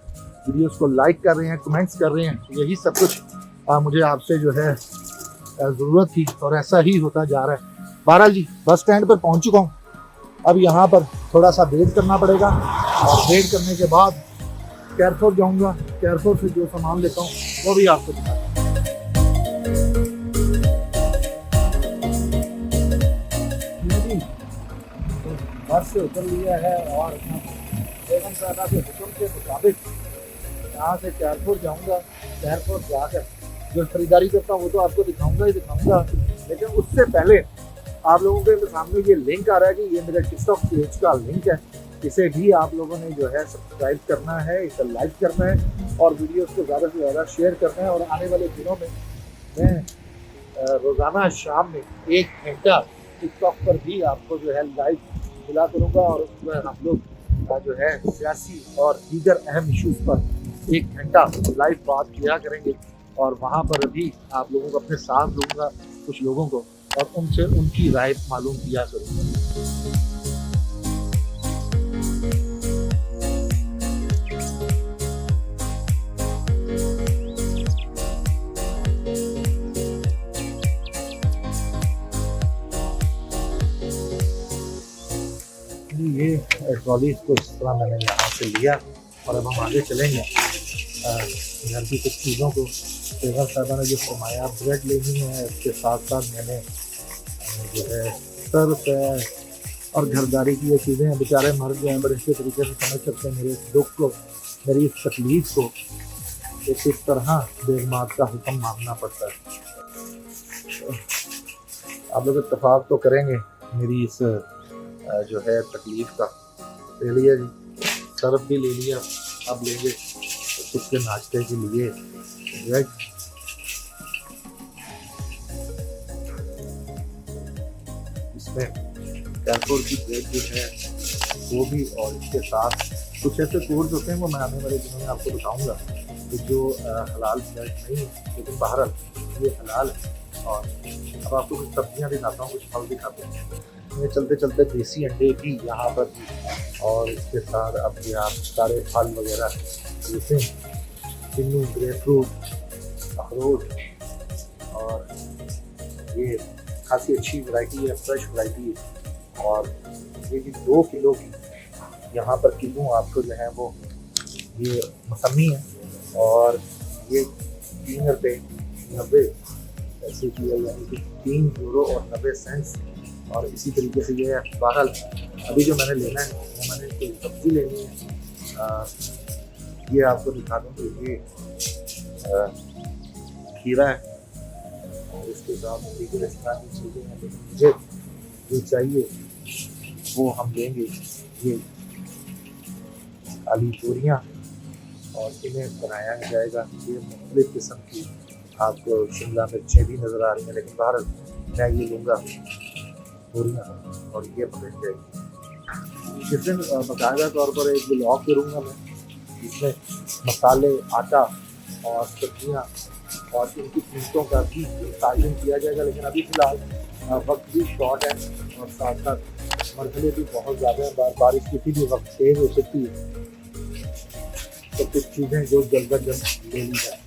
[SPEAKER 1] वीडियोस को लाइक कर रहे हैं, कमेंट्स कर रहे हैं। यही सब कुछ मुझे आपसे जो है ज़रूरत थी और ऐसा ही होता जा रहा है। बहरहाल जी बस स्टैंड पर पहुंच चुका हूँ। अब यहाँ पर थोड़ा सा वेट करना पड़ेगा और वेट करने के बाद कैरफोर्ट जाऊँगा। कैरफोर्ट से जो सामान लेता हूँ वो भी आपको दिखाऊंगा।
[SPEAKER 3] से उतर लिया है और बेगम साहबा के हुक्म के मुताबिक यहाँ से कैरपुर जाऊँगा। कैरपुर जाकर जो खरीदारी करता हूँ वो तो आपको दिखाऊंगा ही दिखाऊंगा, लेकिन उससे पहले आप लोगों के सामने ये लिंक आ रहा है कि ये मेरे टिकटॉक पेज का लिंक है। इसे भी आप लोगों ने जो है सब्सक्राइब करना है, इसे लाइक करना है और वीडियोस को ज़्यादा से ज़्यादा शेयर करना है। और आने वाले दिनों में मैं रोज़ाना शाम में 1 घंटा टिकटॉक पर भी आपको जो है लाइव मिला करूँगा और उसमें हम लोग जो है सियासी और दीगर अहम इश्यूज़ पर 1 घंटा लाइव बात किया करेंगे। और वहाँ पर भी आप लोगों को अपने साथ लूँगा कुछ लोगों को और उनसे उनकी राय मालूम किया करूँगा। ये ट्रॉली को इस तरह मैंने यहाँ से लिया और अब हम आगे चलेंगे। घर की कुछ चीज़ों को बेगम साहबा ने जो फरमाया ब्रेड लेनी है, इसके साथ साथ मैंने जो है सर्फ है और घरदारी की ये चीज़ें हैं। बेचारे मर गए हैं, बड़े अच्छे तरीके से समझ सकते हैं मेरे इस दुख को, मेरी इस तकलीफ को कि किस तरह बेगमात का हुक्म मानना पड़ता है। आप लोग इत्तेफाक तो करेंगे मेरी इस जो है तकलीफ का। ले लिया जी, सर्फ भी ले लिया, अब लेंगे कुछ के नाश्ते के लिए ब्रेड। इसमें कैरपुर की ब्रेड जो है वो भी, और इसके साथ कुछ ऐसे कोर्स होते हैं वो मैं आने वाले दिनों में आपको बताऊंगा कि जो हलाल ब्रेड नहीं है, लेकिन बहरहाल ये हलाल है। और अब आपको कुछ सब्जियां दिखाता हूँ, कुछ फल दिखाते हैं। ये चलते चलते देसी अंडे भी यहाँ पर भी, और इसके साथ अब ये आप सारे फल वगैरह जैसे किन्नू, ग्रेपफ्रूट, अखरोट, और ये काफ़ी अच्छी वैरायटी है, फ्रेश वैरायटी है। और ये भी 2 किलो की यहाँ पर किलो आपको जो है वो ये मौसमी है और ये 3 रुपये 90 पैसे की है, यानी कि 3 यूरो और 90 सेंट्स। और इसी तरीके से ये बहरहाल अभी जो मैंने लेना है वो मैंने कोई सब्ज़ी लेनी है। ये आपको दिखा दूँ तो ये खीरा है और इसके साथ दीगर इस तरह की चीज़ें हैं। लेकिन मुझे जो चाहिए वो हम लेंगे ये काली तोरियाँ और इन्हें बनाया जाएगा। ये मुख्तलिफ़ किस्म की आपको शिमला मिर्चें भी नज़र आ रही हैं, लेकिन बहरहाल मैं ये लूँगा तोरियाँ और ये बन जाएगी। जिस दिन बाकायदा तौर पर एक ब्लॉग करूँगा मैं, जिसमें मसाले, आटा और सब्जियाँ और इनकी कीमतों का भी तायन किया जाएगा। लेकिन अभी फ़िलहाल वक्त भी शॉर्ट है और साथ साथ मरहले भी बहुत ज़्यादा हैं। बारिश किसी भी वक्त तेज़ हो सकती है, तो कुछ चीज़ें जो जल्द अज जल्द ले ली जाए।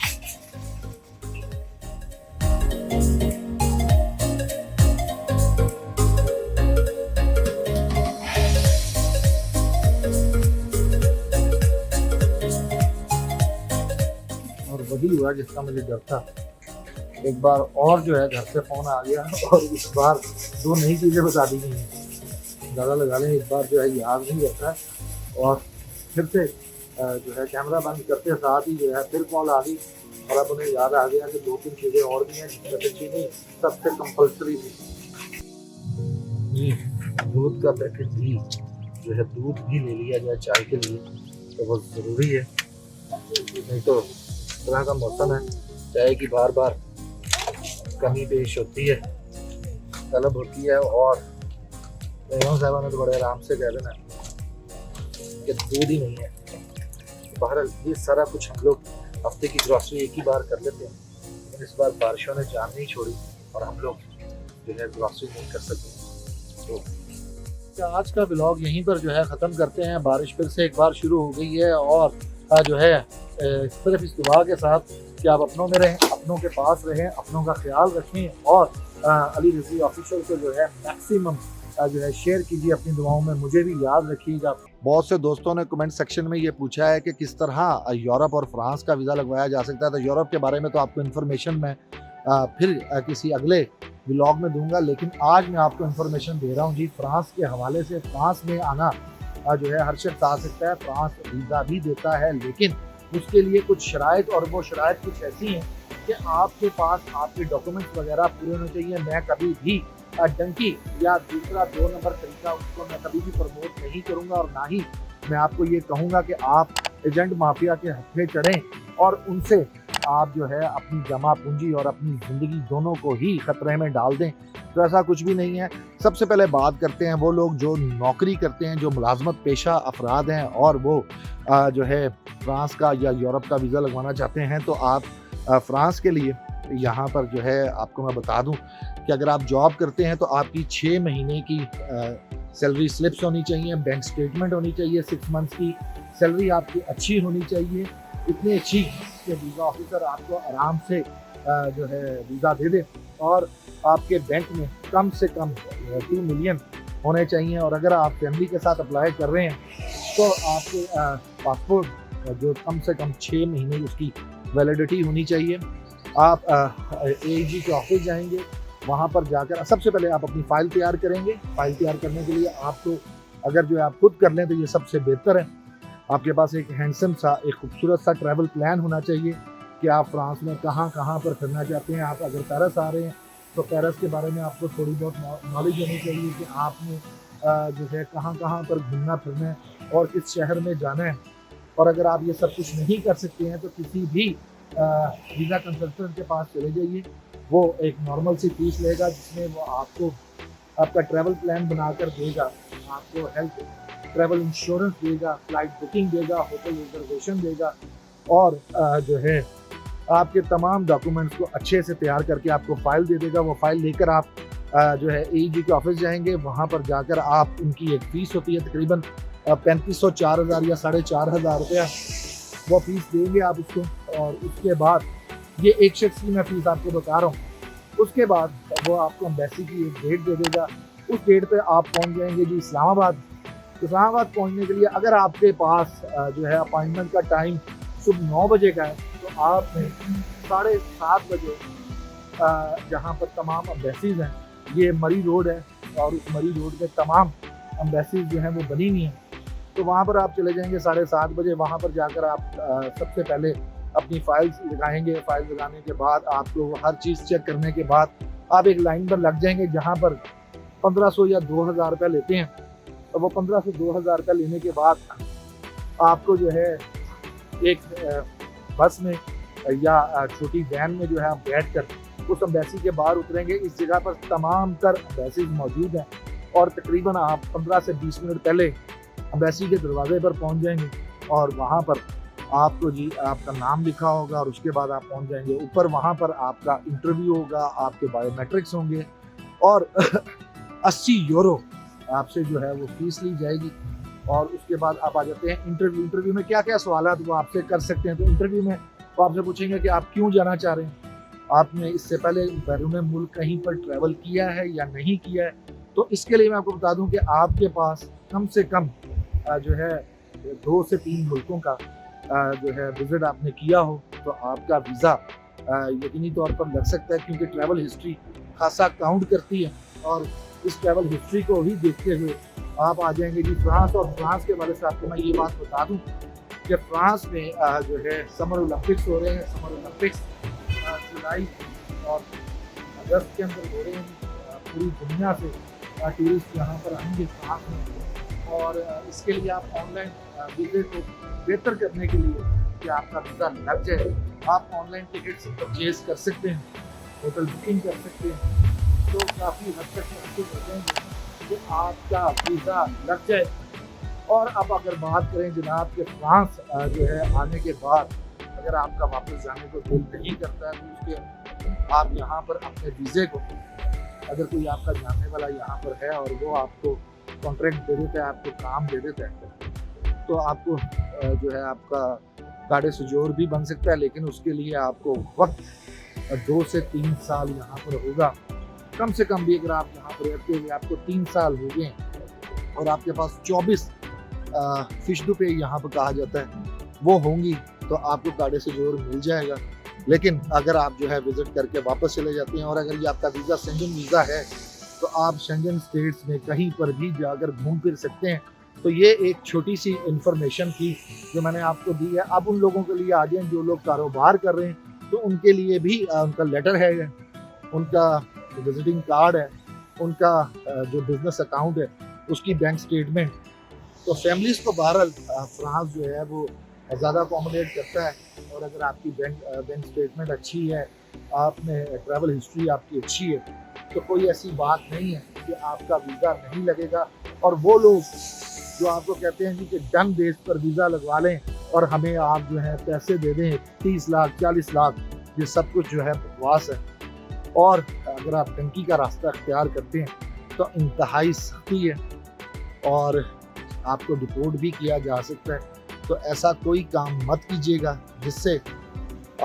[SPEAKER 3] वही हुआ जिसका मुझे डर था। एक बार और जो है घर से फ़ोन आ गया और इस बार 2 नई चीज़ें बता दी गई हैं। ज़्यादा लगा लें, इस बार जो है याद नहीं रहता है और फिर से जो है कैमरा बंद करते साथ ही जो है फिर कॉल आ गई और अब उन्हें याद आ गया कि 2-3 चीज़ें और भी हैं जिसमें से चीनी सबसे कंपल्सरी थी। दूध का पैकेट भी जो है, दूध भी ले लिया जाए चाय के लिए तो बहुत ज़रूरी है, नहीं तो तरह का मौसम है, चाय की बार बार कमी पेश होती है, तलब होती है। और बेगम साहबा ने तो बड़े आराम से कह देना कि दूध ही नहीं है। बहरहाल ये सारा कुछ हम लोग हफ्ते की ग्रॉसरी एक ही बार कर लेते हैं, लेकिन इस बार बारिशों ने जान नहीं छोड़ी और हम लोग जो है ग्रॉसरी नहीं कर सके। तो आज का ब्लॉग यहीं पर जो है ख़त्म करते हैं। बारिश फिर से एक बार शुरू हो गई है और जो है सिर्फ इस दुआ के साथ कि आप अपनों में रहें, अपनों के पास रहें, अपनों का ख्याल रखें और अली रिजवी ऑफिशियल को जो है मैक्सिमम जो है शेयर कीजिए अपनी दुआओं में, मुझे भी याद रखिएगा। बहुत से दोस्तों ने कमेंट सेक्शन में ये पूछा है कि किस तरह यूरोप और फ्रांस का वीज़ा लगवाया जा सकता है। तो यूरोप के बारे में तो आपको इन्फॉर्मेशन मैं फिर किसी अगले व्लॉग में दूंगा, लेकिन आज मैं आपको इन्फॉर्मेशन दे रहा हूँ जी फ्रांस के हवाले से। फ्रांस में आना जो है हर शख्स आ सकता है, फ्रांस वीज़ा भी देता है, लेकिन उसके लिए कुछ शराइत, और वो शराइत कुछ ऐसी हैं कि आपके पास आपके डॉक्यूमेंट्स वगैरह पूरे होने चाहिए। मैं कभी भी डंकी या दूसरा 2 नंबर तरीका उसको मैं कभी भी प्रमोट नहीं करूँगा, और ना ही मैं आपको ये कहूँगा कि आप एजेंट माफिया के हाथ में चढ़ें और उनसे आप जो है अपनी जमा पूंजी और अपनी ज़िंदगी दोनों को ही खतरे में डाल दें। तो ऐसा कुछ भी नहीं है। सबसे पहले बात करते हैं वो लोग जो नौकरी करते हैं, जो मुलाजमत पेशा अफराद हैं, और वो जो है फ्रांस का या यूरोप का वीज़ा लगवाना चाहते हैं। तो आप फ्रांस के लिए यहाँ पर जो है आपको मैं बता दूं कि अगर आप जॉब करते हैं तो आपकी 6 महीने की सैलरी स्लिप्स होनी चाहिए, बैंक स्टेटमेंट होनी चाहिए, 6 मंथ्स की सैलरी आपकी अच्छी होनी चाहिए, इतनी अच्छी कि वीज़ा ऑफिसर आपको आराम से जो है वीज़ा दे दे, और आपके बैंक में कम से कम 2 मिलियन होने चाहिए। और अगर आप फैमिली के साथ अप्लाई कर रहे हैं तो आपके पासपोर्ट जो कम से कम 6 महीने उसकी वैलिडिटी होनी चाहिए। आप AG के ऑफिस जाएंगे, वहाँ पर जाकर सबसे पहले आप अपनी फ़ाइल तैयार करेंगे। फ़ाइल तैयार करने के लिए आपको अगर जो है आप खुद कर लें तो ये सबसे बेहतर है। आपके पास एक हैंडसम सा, एक खूबसूरत सा ट्रैवल प्लान होना चाहिए कि आप फ्रांस में कहाँ कहाँ पर फिरना चाहते हैं। आप अगर पेरिस आ रहे हैं तो पेरिस के बारे में आपको थोड़ी बहुत नॉलेज होनी चाहिए कि आपने जो है कहाँ कहाँ पर घूमना फिरना है और किस शहर में जाना है। और अगर आप ये सब कुछ नहीं कर सकते हैं तो किसी भी वीज़ा कंसल्टेंट के पास चले जाइए। वो एक नॉर्मल सी फीस लेगा जिसमें वो आपको आपका ट्रैवल प्लान बनाकर देगा, आपको हेल्थ ट्रैवल इंश्योरेंस देगा, फ्लाइट बुकिंग देगा, होटल रिजर्वेशन देगा, और जो है आपके तमाम डॉक्यूमेंट्स को अच्छे से तैयार करके आपको फ़ाइल दे देगा। वो फ़ाइल लेकर आप जो है AG के ऑफिस जाएंगे। वहाँ पर जाकर आप उनकी एक फ़ीस होती है तकरीबन 3500 4000 या 4500 रुपया, वो फ़ीस देंगे आप उसको। और उसके बाद ये एक शख्स की मैं फ़ीस आपको बता रहा हूँ। उसके बाद वो आपको एम्बेसी की एक डेट दे देगा। उस डेट पे आप पहुँच जाएंगे जी इस्लामाबाद। इस्लामाबाद पहुँचने के लिए अगर आपके पास जो है अपॉइंटमेंट का टाइम सुबह 9 बजे का है तो आपने 7:30 बजे जहाँ पर तमाम एम्बेसीज़ हैं, ये मरी रोड है और उस मरी रोड पे तमाम एम्बेसीज़ जो हैं वो बनी हुई हैं, तो वहाँ पर आप चले जाएंगे 7:30 बजे। वहाँ पर जाकर आप सबसे पहले अपनी फ़ाइल्स लगाएंगे। फ़ाइल लगाने के बाद आपको हर चीज़ चेक करने के बाद आप एक लाइन पर लग जाएंगे जहाँ पर 1500 या 2000 रुपये लेते हैं। तो वो 15 से 2000 रुपये लेने के बाद आपको जो है एक बस में या छोटी वैन में जो है आप बैठ कर उस एम्बेसी के बाहर उतरेंगे। इस जगह पर तमाम तर एम्बेसीज मौजूद हैं और तकरीबन आप 15 से 20 मिनट पहले एम्बेसी के दरवाजे पर पहुंच जाएंगे और वहां पर आपको जी आपका नाम लिखा होगा और उसके बाद आप पहुंच जाएंगे ऊपर। वहां पर आपका इंटरव्यू होगा, आपके बायोमेट्रिक्स होंगे और 80 यूरो आपसे जो है वो फीस ली जाएगी। और उसके बाद आप आ जाते हैं इंटरव्यू में क्या क्या सवाल वो आपसे कर सकते हैं। तो इंटरव्यू में वो आपसे पूछेंगे कि आप क्यों जाना चाह रहे हैं, आपने इससे पहले बैरून मुल्क कहीं पर ट्रैवल किया है या नहीं किया है। तो इसके लिए मैं आपको बता दूं कि आपके पास कम से कम जो है 2 से 3 मुल्कों का जो है विजिट आपने किया हो तो आपका वीज़ा यकीनी तौर पर लग सकता है, क्योंकि ट्रैवल हिस्ट्री खासा काउंट करती है। और इस ट्रैवल हिस्ट्री को ही देखते हुए आप आ जाएंगे जी फ्रांस। और फ्रांस के बारे से आपको मैं ये बात बता दूं कि फ्रांस में जो है समर ओलंपिक्स हो रहे हैं। समर ओलंपिक्स जुलाई और अगस्त के अंदर हो रहे हैं। पूरी दुनिया से टूरिस्ट यहाँ पर आएंगे फ्रांस में। और इसके लिए आप ऑनलाइन वीज़े को बेहतर करने के लिए कि आपका वीज़ा लग जाए, आप ऑनलाइन टिकट्स परचेज कर सकते हैं, होटल बुकिंग कर सकते हैं। तो काफ़ी हद तक महसूस हो जाएंगे कि आपका वीज़ा लग जाए। और अब अगर बात करें जनाब के फ्रांस जो है आने के बाद अगर आपका वापस जाने को दिल नहीं करता है तो उसके आप यहाँ पर अपने वीज़े को, अगर कोई आपका जानने वाला यहाँ पर है और वो आपको कॉन्ट्रैक्ट दे देता है, आपको काम दे देता है, तो आपको जो है आपका गाड़े सुजोर भी बन सकता है। लेकिन उसके लिए आपको वक्त 2 से 3 साल यहाँ पर होगा। कम से कम भी अगर आप यहाँ पर रहते हुए आपको 3 साल हो गए और आपके पास 24 फिशडू पे यहाँ पर कहा जाता है वो होंगी, तो आपको गाड़े सुजोर मिल जाएगा।
[SPEAKER 1] लेकिन अगर आप जो है विजिट करके वापस चले जाते हैं और अगर ये आपका वीज़ा शेंगन वीज़ा है तो आप शेंगन स्टेट्स में कहीं पर भी जाकर घूम फिर सकते हैं। तो ये एक छोटी सी इंफॉर्मेशन थी जो मैंने आपको दी है। अब उन लोगों के लिए आ जाए जो लोग कारोबार कर रहे हैं तो उनके लिए भी उनका लेटर है, उनका विजिटिंग कार्ड है, उनका जो बिजनेस अकाउंट है उसकी बैंक स्टेटमेंट। तो फैमिलीज को बहरहाल फ्रांस जो है वो ज़्यादा अकोमोडेट करता है। और अगर आपकी बैंक स्टेटमेंट अच्छी है, आपने ट्रैवल हिस्ट्री आपकी अच्छी है, तो कोई ऐसी बात नहीं है कि आपका वीज़ा नहीं लगेगा। और वो लोग जो आपको कहते हैं कि डन बेस पर वीज़ा लगवा लें और हमें आप जो है पैसे दे दें 30 लाख 40 लाख, ये सब कुछ जो है बकवास है। और अगर आप टंकी का रास्ता अख्तियार करते हैं तो इंतहाई सख्ती है और आपको डिपोर्ट भी किया जा सकता है। तो ऐसा कोई काम मत कीजिएगा जिससे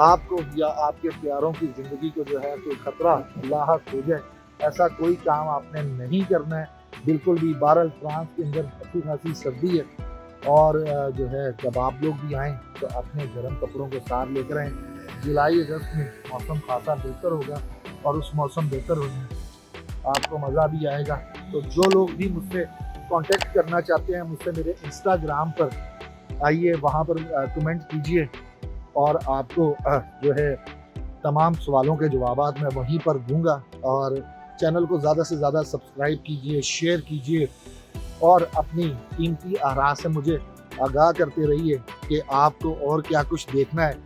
[SPEAKER 1] आपको या आपके प्यारों की ज़िंदगी को जो है कोई खतरा लाहक हो जाए। ऐसा कोई काम आपने नहीं करना है बिल्कुल भी। बहरहाल फ्रांस के अंदर अच्छी खासी सर्दी है और जो है जब आप लोग भी आएँ तो अपने गर्म कपड़ों को साथ लेकर आएँ। जुलाई अगस्त में मौसम खासा बेहतर होगा और उस मौसम बेहतर होने में आपको मज़ा भी आएगा। तो जो लोग भी मुझसे कांटेक्ट करना चाहते हैं मुझसे मेरे इंस्टाग्राम पर आइए, वहाँ पर कमेंट कीजिए और आपको जो है तमाम सवालों के जवाबात मैं वहीं पर दूंगा। और चैनल को ज़्यादा से ज़्यादा सब्सक्राइब कीजिए, शेयर कीजिए और अपनी कीमती आरा से मुझे आगाह करते रहिए कि आपको और क्या कुछ देखना है।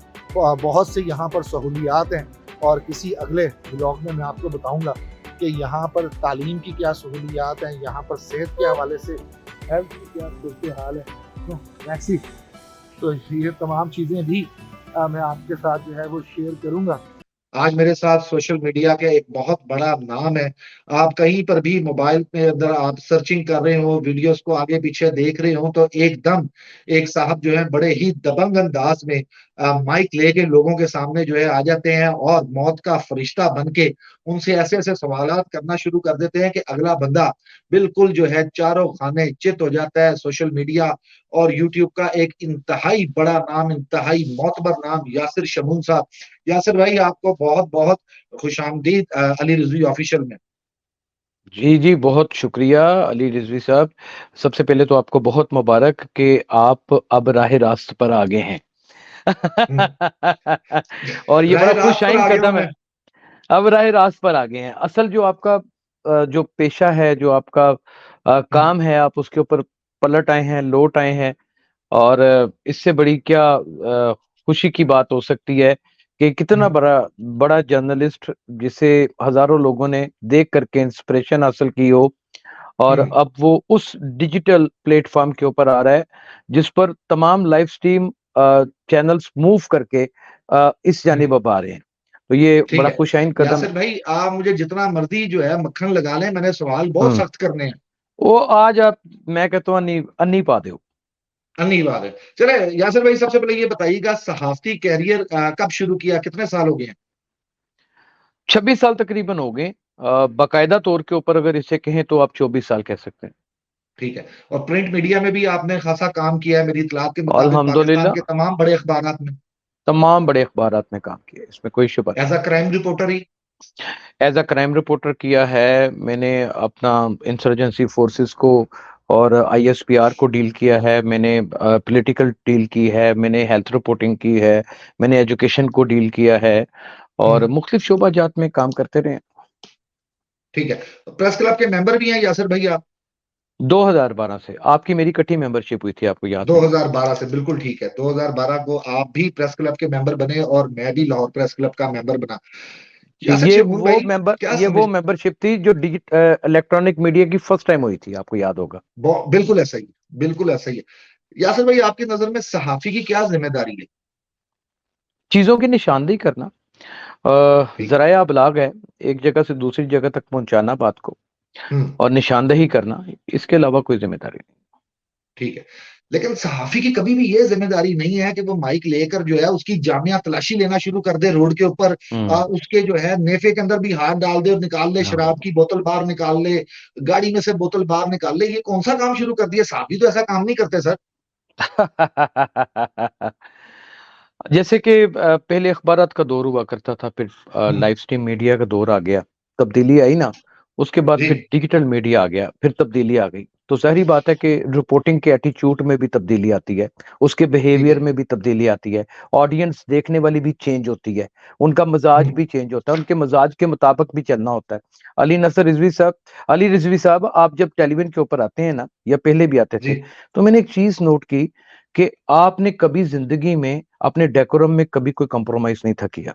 [SPEAKER 1] बहुत से यहाँ पर सहूलियात हैं और किसी अगले ब्लॉग में मैं आपको बताऊंगा कि यहाँ पर तालीम की क्या सहूलियात हैं, यहाँ पर सेहत के हवाले से हेल्थ की क्या सूरत हाल है, तो वैसी तो ये तमाम चीज़ें भी मैं आपके साथ जो है वो शेयर करूंगा। आज मेरे साथ सोशल मीडिया का एक बहुत बड़ा नाम है। आप कहीं पर भी मोबाइल के अंदर आप सर्चिंग कर रहे हो, वीडियोस को आगे पीछे देख रहे हो तो एकदम एक साहब जो है बड़े ही दबंग अंदाज में माइक लेके लोगों के सामने जो है आ जाते हैं और मौत का फरिश्ता बन के उनसे ऐसे-ऐसे सवालात करना शुरू कर देते हैं कि अगला बंदा बिल्कुल जो है चारों खाने चित हो जाता है। सोशल मीडिया और यूट्यूब का एक इंतहाई बड़ा नाम, इंतहाई मोतबर नाम यासिर शमून साहब। यासिर भाई आपको बहुत-बहुत खुशामदीद अली रिजवी ऑफिशियल में।
[SPEAKER 4] जी, जी, बहुत शुक्रिया अली रिज़वी साहब। सबसे पहले तो आपको बहुत मुबारक कि आप अब राह रास्त पर आ गए हैं। और ये
[SPEAKER 1] राह
[SPEAKER 4] बड़ा
[SPEAKER 1] रास्त पर
[SPEAKER 4] खुशाइन
[SPEAKER 1] आ गया हूँ
[SPEAKER 4] कदम है।
[SPEAKER 1] मैं।
[SPEAKER 4] अब राह रास्त पर आ गए हैं। असल जो आपका जो पेशा है, जो आपका काम है, आप उसके ऊपर पलट आए हैं, लौट आए हैं और इससे बड़ी क्या खुशी की बात हो सकती है कि कितना बड़ा जर्नलिस्ट जिसे हज़ारों लोगों ने देख कर के इंस्पिरेशन हासिल की हो और अब वो उस डिजिटल प्लेटफ़ॉर्म के ऊपर आ रहा है, जिस पर तमाम लाइव स्ट्रीम चैनल्स मूव करके इस जानिब अब आ रहे हैं। तो ये
[SPEAKER 1] ठीक
[SPEAKER 4] बड़ा
[SPEAKER 1] है।
[SPEAKER 4] खुशाइन कदम
[SPEAKER 1] यासिर
[SPEAKER 4] है।
[SPEAKER 1] भाई आप मुझे जितना मर्ज़ी जो है मक्खन लगा लें, मैंने सवाल बहुत
[SPEAKER 4] हुँ।
[SPEAKER 1] सख्त करने हैं।
[SPEAKER 4] वो आज आप मैं कहता हूँ अन्नी पा दो।
[SPEAKER 1] अन्नी बात है। चले यासिर भाई सबसे पहले ये बताइएगा सहाफ़ती करियर कब शुरू किया? कितने साल हो गए हैं?
[SPEAKER 4] 26 साल तकरीबन हो गए। बाकायदा तौर के ऊपर अगर इसे कहें तो आप 24 साल कह सकते हैं।
[SPEAKER 1] ठीक है। और प्रिंट मीडिया में भी आपने खासा काम किया है मेरी इत्तलात के मुताबिक पाकिस्तान
[SPEAKER 4] अल्हम्दुलिल्लाह
[SPEAKER 1] के तमाम बड़े अखबारात में।
[SPEAKER 4] तमाम बड़े अखबारात में काम किया है, इसमें कोई शुबा नहीं।
[SPEAKER 1] As a crime reporter he.
[SPEAKER 4] As a crime reporter किया है, मैंने अपना इंसर्जेंसी फोर्सेस को और आईएसपीआर को डील किया है, मैंने पॉलिटिकल डील की है, मैंने हेल्थ रिपोर्टिंग की है, मैंने एजुकेशन को डील किया है और मुख्तलिफ शोबा-जात में काम करते रहे हैं।
[SPEAKER 1] ठीक है। प्रेस क्लब के मेंबर भी हैं यासिर भाई आप?
[SPEAKER 4] 2012 से आपकी मेरी इकट्ठी मेंबरशिप हुई थी, आपको याद होगा।
[SPEAKER 1] 2012 से बिल्कुल ठीक है। 2012 को आप भी प्रेस क्लब के मेंबर बने और मैं भी लाहौर प्रेस क्लब का मेंबर बना।
[SPEAKER 4] जी,
[SPEAKER 1] यासिर शमून भाई क्या
[SPEAKER 4] ये
[SPEAKER 1] समझ
[SPEAKER 4] वो मेंबरशिप थी जो इलेक्ट्रॉनिक मीडिया की फर्स्ट टाइम हुई थी, आपको याद होगा।
[SPEAKER 1] बिल्कुल ऐसा ही है, बिल्कुल ऐसा ही है। यासिर भाई आपकी नज़र में सहाफ़ी की क्या ज़िम्मेदारी है?
[SPEAKER 4] चीज़ों की निशानदेही करना
[SPEAKER 1] ठीक है।
[SPEAKER 4] ज़राए अबलाग है, एक जगह से दूसरी जगह तक पहुँचाना बात को
[SPEAKER 1] हुँ,
[SPEAKER 4] और निशानदेही करना, इसके अलावा कोई ज़िम्मेदारी नहीं।
[SPEAKER 1] ठीक है। लेकिन सहाफ़ी की कभी भी ये ज़िम्मेदारी नहीं है कि वो माइक लेकर जो है उसकी जामिया तलाशी लेना शुरू कर दे रोड के ऊपर
[SPEAKER 4] हुँ,
[SPEAKER 1] उसके जो है नेफ़े के अंदर भी हाथ डाल दे और निकाल ले,
[SPEAKER 4] हाँ।
[SPEAKER 1] शराब की बोतल बाहर निकाल ले, गाड़ी में से बोतल बाहर निकाल ले। ये कौन-सा काम शुरू कर दिया? सहाफ़ी तो ऐसा काम नहीं करते सर।
[SPEAKER 4] जैसे कि पहले अखबारात का दौर हुआ करता था, फिर लाइव स्ट्रीम मीडिया का दौर आ गया, तब्दीली आई ना, उसके बाद
[SPEAKER 1] जी
[SPEAKER 4] फिर डिजिटल मीडिया आ गया, फिर तब्दीली आ गई। तो ज़ाहिर-सी बात है कि रिपोर्टिंग के एटीट्यूड में भी तब्दीली आती है, उसके
[SPEAKER 1] ठीक
[SPEAKER 4] बिहेवियर
[SPEAKER 1] है।
[SPEAKER 4] में भी तब्दीली आती है, ऑडियंस देखने वाली भी चेंज होती है, उनका मज़ाज
[SPEAKER 1] हम्म,
[SPEAKER 4] भी चेंज होता है, उनके मज़ाज के मुताबिक भी चलना होता है। अली रिज़वी साहब आप जब टेलीविज़न के ऊपर आते हैं ना, या पहले भी आते थे,
[SPEAKER 1] जी
[SPEAKER 4] तो मैंने एक चीज़ नोट की कि आपने कभी ज़िंदगी में अपने डेकोरम में कभी कोई कॉम्प्रोमाइज़ नहीं था किया।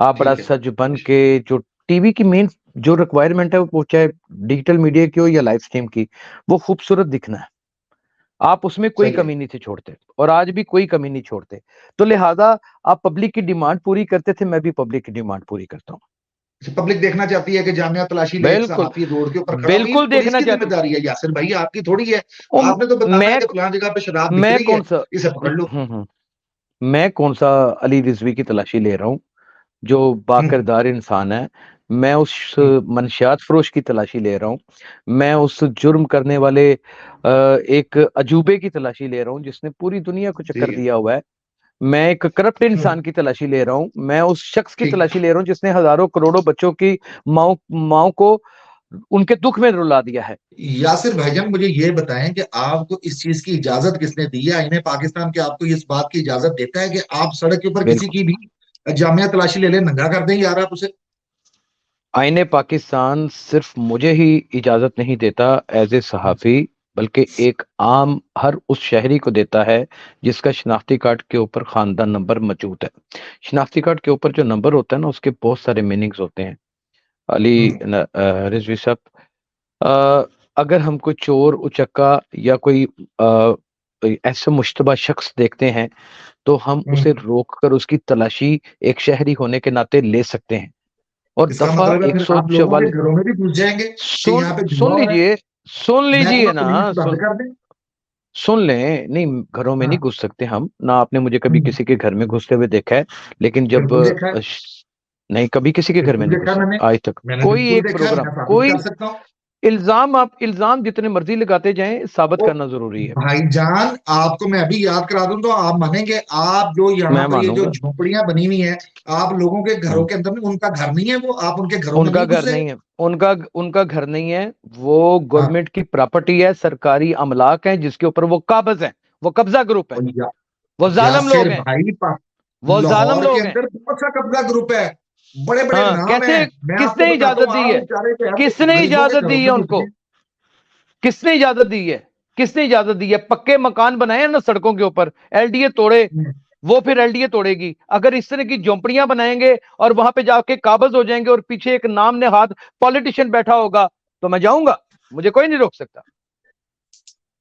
[SPEAKER 4] आप बड़ा
[SPEAKER 1] ठीक है।
[SPEAKER 4] सज बन के जो टीवी की मेन जो रिक्वायरमेंट है, वो चाहे डिजिटल मीडिया की हो या लाइव स्ट्रीम की, वो खूबसूरत दिखना है। आप उसमें कोई
[SPEAKER 1] सही है।
[SPEAKER 4] कमी नहीं थे छोड़ते और आज भी कोई कमी नहीं छोड़ते। तो लिहाज़ा आप पब्लिक की डिमांड पूरी करते थे, मैं भी पब्लिक की डिमांड पूरी करता हूँ।
[SPEAKER 1] पब्लिक देखना चाहती है कि जामिया तलाशी ले, एक
[SPEAKER 4] बिल्कुल,
[SPEAKER 1] सहाफी रोड के ऊपर खड़ा हुआ, ये
[SPEAKER 4] बिल्कुल
[SPEAKER 1] तो पुलिस
[SPEAKER 4] देखना
[SPEAKER 1] की
[SPEAKER 4] चाहती
[SPEAKER 1] जिम्मेदारी है यासिर भाई, आपकी थोड़ी है।
[SPEAKER 4] उम,
[SPEAKER 1] आपने तो बताना है
[SPEAKER 4] मैं
[SPEAKER 1] कि फलां जगह पे शराब बिक
[SPEAKER 4] मैं
[SPEAKER 1] रही है,
[SPEAKER 4] कौन-सा
[SPEAKER 1] इसे पकड़ लो।
[SPEAKER 4] हुँ। मैं कौन-सा अली रिज़वी की तलाशी ले रहा हूँ, जो
[SPEAKER 1] हम्म,
[SPEAKER 4] बाकिरदार इंसान है। मैं उस
[SPEAKER 1] हम्म,
[SPEAKER 4] मंशियात फ़रोश की तलाशी ले रहा हूँ। मैं उस जुर्म करने वाले एक अजूबे की तलाशी ले रहा हूँ, जिसने पूरी दुनिया को चक्कर
[SPEAKER 1] ठीक है।
[SPEAKER 4] दिया हुआ है। मैं एक करप्ट
[SPEAKER 1] हम्म,
[SPEAKER 4] इंसान की तलाशी ले रहा हूँ। मैं उस शख्स की
[SPEAKER 1] ठीक है।
[SPEAKER 4] तलाशी ले रहा हूँ, जिसने हज़ारों करोड़ों बच्चों की माँओं माँओं को उनके दुःख में रुला दिया है।
[SPEAKER 1] यासिर भाईजान, मुझे ये बताएं कि आपको इस चीज की इजाजत किसने दी है? आईने पाकिस्तान के आपको इस बात की इजाजत देता है कि आप सड़क के ऊपर किसी
[SPEAKER 4] बिल्कुल।
[SPEAKER 1] की भी जामिया तलाशी ले लें, नंगा कर दें यार आप उसे?
[SPEAKER 4] आईने पाकिस्तान सिर्फ़ मुझे ही इजाज़त नहीं देता एज़ ए सहाफ़ी, बल्कि एक आम हर उस शहरी को देता है, जिसका शनाख्ती कार्ड के ऊपर ख़ानदान नंबर मौजूद है। शनाख्ती कार्ड के ऊपर जो नंबर होता है ना, उसके बहुत सारे मीनिंग्स होते हैं।
[SPEAKER 1] हम्म,
[SPEAKER 4] रिज़वी साहब, अ, अगर हम कोई चोर, उचक्का या कोई ऐसा मुश्तबा शख्स देखते हैं, तो हम
[SPEAKER 1] हम्म।
[SPEAKER 4] उसे रोक कर उसकी तलाशी एक शहरी होने के नाते ले सकते हैं। और
[SPEAKER 1] इसका
[SPEAKER 4] दफ़ा
[SPEAKER 1] मतलब है फिर आप लोगों के
[SPEAKER 4] 144
[SPEAKER 1] घरों में भी घुस जाएंगे कि
[SPEAKER 4] सुन
[SPEAKER 1] यहाँ पे
[SPEAKER 4] सुन
[SPEAKER 1] जुआ हो रहा है?
[SPEAKER 4] लीजिए, सुन लीजिए
[SPEAKER 1] महकमा
[SPEAKER 4] ना,
[SPEAKER 1] पुलिस बंद
[SPEAKER 4] सुन
[SPEAKER 1] कर दें?
[SPEAKER 4] सुन लें। नहीं, घरों में नहीं
[SPEAKER 1] हाँ।
[SPEAKER 4] घुस सकते हम, ना आपने मुझे कभी
[SPEAKER 1] हम्म,
[SPEAKER 4] किसी के घर में घुसते हुए देखा है। लेकिन जब
[SPEAKER 1] बिल्कुल देखा है।
[SPEAKER 4] नहीं, कभी किसी के घर में
[SPEAKER 1] बिल्कुल
[SPEAKER 4] नहीं
[SPEAKER 1] देखा है
[SPEAKER 4] घुसे
[SPEAKER 1] मैंने।
[SPEAKER 4] आज तक।
[SPEAKER 1] मैंने
[SPEAKER 4] कोई
[SPEAKER 1] बिल्कुल
[SPEAKER 4] एक
[SPEAKER 1] देखा है,
[SPEAKER 4] प्रोग्राम,
[SPEAKER 1] मैं साबित
[SPEAKER 4] कोई
[SPEAKER 1] कर सकता हूँ।
[SPEAKER 4] इल्ज़ाम जितने मर्ज़ी लगाते जाएँ, साबित
[SPEAKER 1] ओ
[SPEAKER 4] करना ज़रूरी है।
[SPEAKER 1] भाईजान, आपको मैं अभी याद करा दूं तो आप मानेंगे। आप जो यहाँ
[SPEAKER 4] मैं
[SPEAKER 1] पर ये जो
[SPEAKER 4] मानूँगा।
[SPEAKER 1] झोपड़ियां बनी हुई हैं, आप लोगों के घरों
[SPEAKER 4] हुँ।
[SPEAKER 1] के अंदर में, उनका घर नहीं है वो? आप उनके घरों में
[SPEAKER 4] उनका
[SPEAKER 1] नहीं
[SPEAKER 4] घर
[SPEAKER 1] घुसे?
[SPEAKER 4] नहीं है, उनका घर नहीं है, वो
[SPEAKER 1] हाँ।
[SPEAKER 4] गवर्नमेंट की प्रॉपर्टी है, सरकारी अमलाक है, जिसके ऊपर वो काबिज़ हैं, वो कब्ज़ा ग्रुप है,
[SPEAKER 1] और
[SPEAKER 4] वो ज़ालिम
[SPEAKER 1] यासिर
[SPEAKER 4] लोग हैं,
[SPEAKER 1] भाई,
[SPEAKER 4] वो ज़ालिम
[SPEAKER 1] लाहौर के
[SPEAKER 4] लोग हैं।
[SPEAKER 1] अंदर बहुत सा कब्जा ग्रुप है, बड़े बड़े
[SPEAKER 4] हाँ,
[SPEAKER 1] नाम
[SPEAKER 4] कैसे
[SPEAKER 1] हैं। मैं आपको
[SPEAKER 4] किसने
[SPEAKER 1] बताता
[SPEAKER 4] इजाज़त
[SPEAKER 1] हूँ,
[SPEAKER 4] दी
[SPEAKER 1] आप
[SPEAKER 4] है?
[SPEAKER 1] बेचारे जो है वो
[SPEAKER 4] किसने
[SPEAKER 1] गरीबों के
[SPEAKER 4] इजाज़त
[SPEAKER 1] घरों
[SPEAKER 4] दी है
[SPEAKER 1] में घुस
[SPEAKER 4] उनको?
[SPEAKER 1] गए।
[SPEAKER 4] किसने इजाज़त दी है? किसने इजाज़त दी है? पक्के मकान बनाए हैं ना सड़कों के ऊपर, एलडीए तोड़े, वो फिर एलडीए तोड़ेगी। अगर इस तरह की झोंपड़ियां बनाएंगे और वहां पे जाके काबिज हो जाएंगे और पीछे एक नाम नेहाद पॉलिटिशियन बैठा होगा, तो मैं जाऊंगा, मुझे कोई नहीं रोक सकता।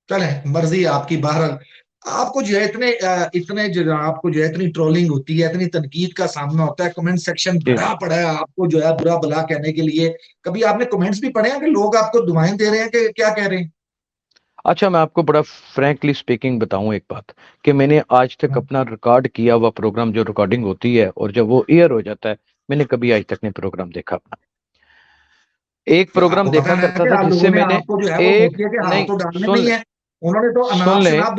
[SPEAKER 1] चले, मर्जी है आपकी। बहरहाल, आपको जो है इतने जो है, आपको जो है इतनी ट्रोलिंग होती है, इतनी तनकीद का सामना होता है, कमेंट सेक्शन
[SPEAKER 4] जी।
[SPEAKER 1] भरा पड़ा है आपको जो है बुरा भला कहने के लिए। कभी आपने कमेंट्स भी पढ़े हैं कि लोग आपको दुआएं दे रहे हैं कि क्या कह रहे हैं?
[SPEAKER 4] अच्छा, मैं आपको बड़ा फ्रैंकली स्पीकिंग बताऊं एक बात, कि मैंने आज तक
[SPEAKER 1] हम्म,
[SPEAKER 4] अपना रिकॉर्ड किया हुआ प्रोग्राम जो रिकॉर्डिंग होती है और जब वो एयर हो जाता है, मैंने कभी आज तक नहीं प्रोग्राम देखा अपना। एक
[SPEAKER 1] तो
[SPEAKER 4] प्रोग्राम
[SPEAKER 1] आपको पता
[SPEAKER 4] देखा
[SPEAKER 1] है
[SPEAKER 4] करता
[SPEAKER 1] कि
[SPEAKER 4] था
[SPEAKER 1] आप लोगों
[SPEAKER 4] जिससे
[SPEAKER 1] ने
[SPEAKER 4] मैंने
[SPEAKER 1] आपको जो है वो
[SPEAKER 4] एक
[SPEAKER 1] मुखिया के हाथ
[SPEAKER 4] नहीं,
[SPEAKER 1] तो डालने
[SPEAKER 4] सुन
[SPEAKER 1] नहीं
[SPEAKER 4] ले,
[SPEAKER 1] है। उन्होंने तो
[SPEAKER 4] सुन
[SPEAKER 1] अनाप
[SPEAKER 4] ले,
[SPEAKER 1] शनाप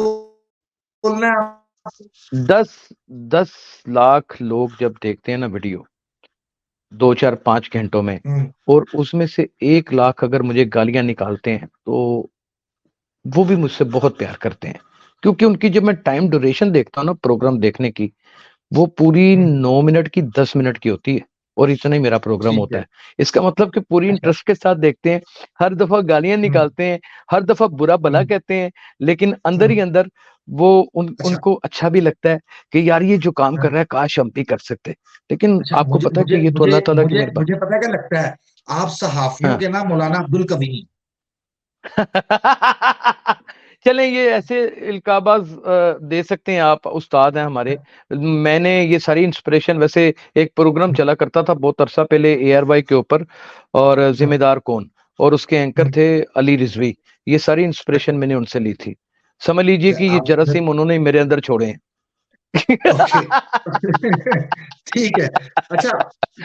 [SPEAKER 1] बोलना है।
[SPEAKER 4] 10 10 लाख लोग जब देखते हैं ना वीडियो 2 4 5 घंटों में,
[SPEAKER 1] हम्म,
[SPEAKER 4] और उसमें से 1 लाख अगर मुझे गालियाँ निकालते हैं, तो वो भी मुझसे बहुत प्यार करते हैं। क्योंकि उनकी जब मैं टाइम ड्यूरेशन देखता हूँ ना प्रोग्राम देखने की, वो पूरी
[SPEAKER 1] हम्म,
[SPEAKER 4] 9 मिनट की 10 मिनट की होती है और इतना ही मेरा प्रोग्राम
[SPEAKER 1] ठीक
[SPEAKER 4] होता
[SPEAKER 1] है।
[SPEAKER 4] है। इसका मतलब कि पूरी
[SPEAKER 1] अच्छा।
[SPEAKER 4] इंटरेस्ट के साथ देखते हैं, हर दफ़ा गालियाँ
[SPEAKER 1] हम्म,
[SPEAKER 4] निकालते हैं, हर दफ़ा बुरा-भला
[SPEAKER 1] हम्म,
[SPEAKER 4] कहते हैं, लेकिन अंदर ही
[SPEAKER 1] हम्म,
[SPEAKER 4] अंदर वो
[SPEAKER 1] अच्छा।
[SPEAKER 4] उनको अच्छा भी लगता है कि यार ये जो काम कर
[SPEAKER 1] हाँ,
[SPEAKER 4] रहा है काश हम भी कर सकते। लेकिन
[SPEAKER 1] अच्छा।
[SPEAKER 4] आपको
[SPEAKER 1] मुझे
[SPEAKER 4] पता है
[SPEAKER 1] मुझे
[SPEAKER 4] कि ये तो
[SPEAKER 1] मुझे
[SPEAKER 4] अल्लाह ताला की
[SPEAKER 1] मुझे
[SPEAKER 4] मेहरबानी।
[SPEAKER 1] मुझे पता है क्या लगता है? आप सहाफियों
[SPEAKER 4] हाँ।
[SPEAKER 1] के ना मौलाना अब्दुल कवी नहीं।
[SPEAKER 4] चलें, ये ऐसे इल्काबाज़ दे सकते हैं आप, उस्ताद हैं हमारे। मैंने ये सारी इंस्पिरेशन वैसे एक प्रोग्राम
[SPEAKER 1] हम्म,
[SPEAKER 4] चला करता था बहुत अरसा पहले एआरवाई के ऊपर, और
[SPEAKER 1] हम्म,
[SPEAKER 4] ज़िम्मेदार कौन, और उसके एंकर
[SPEAKER 1] हम्म,
[SPEAKER 4] थे अली रिज़वी। ये सारी इंस्पिरेशन मैंने उनसे ली थी। समझ लीजिए कि ये
[SPEAKER 1] आप
[SPEAKER 4] जरासीम उन्होंने ही मेरे अंदर छोड़े हैं।
[SPEAKER 1] ओके। ठीक है। अच्छा,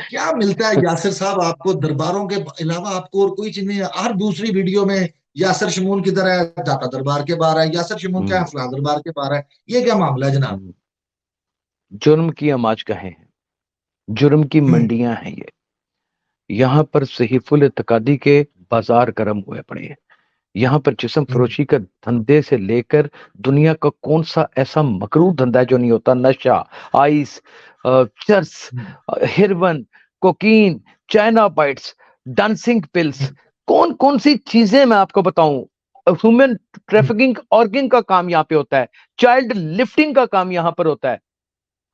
[SPEAKER 1] क्या मिलता है यासिर साहब आपको दरबारों के अलावा? आपको और कोई चीज नहीं है? हर दूसरी वीडियो में यासिर शमून की तरह दाता दरबार के बाहर है, यासिर शमून क्या
[SPEAKER 4] हुँ,
[SPEAKER 1] फलां दरबार के बाहर है। ये क्या मामला है जनाब?
[SPEAKER 4] हुँ। जुर्म की अमाजगाहें हैं, जुर्म की मंडियां हैं ये। यहाँ पर सहीफुल इत्तेकादी के बाजार गर्म हुए पड़े हैं। यहाँ पर जिस्म फरोशी का धंधे से लेकर दुनिया का कौन सा ऐसा मकरूह धंधा है जो नहीं होता। नशा, ice, cheers, heroin, cocaine, China bytes, dancing pills, कौन कौन सी चीजें मैं आपको बताऊं। ह्यूमन ट्रैफिकिंग, ऑर्गन का काम यहाँ पे होता है, चाइल्ड लिफ्टिंग का काम यहाँ पर होता है।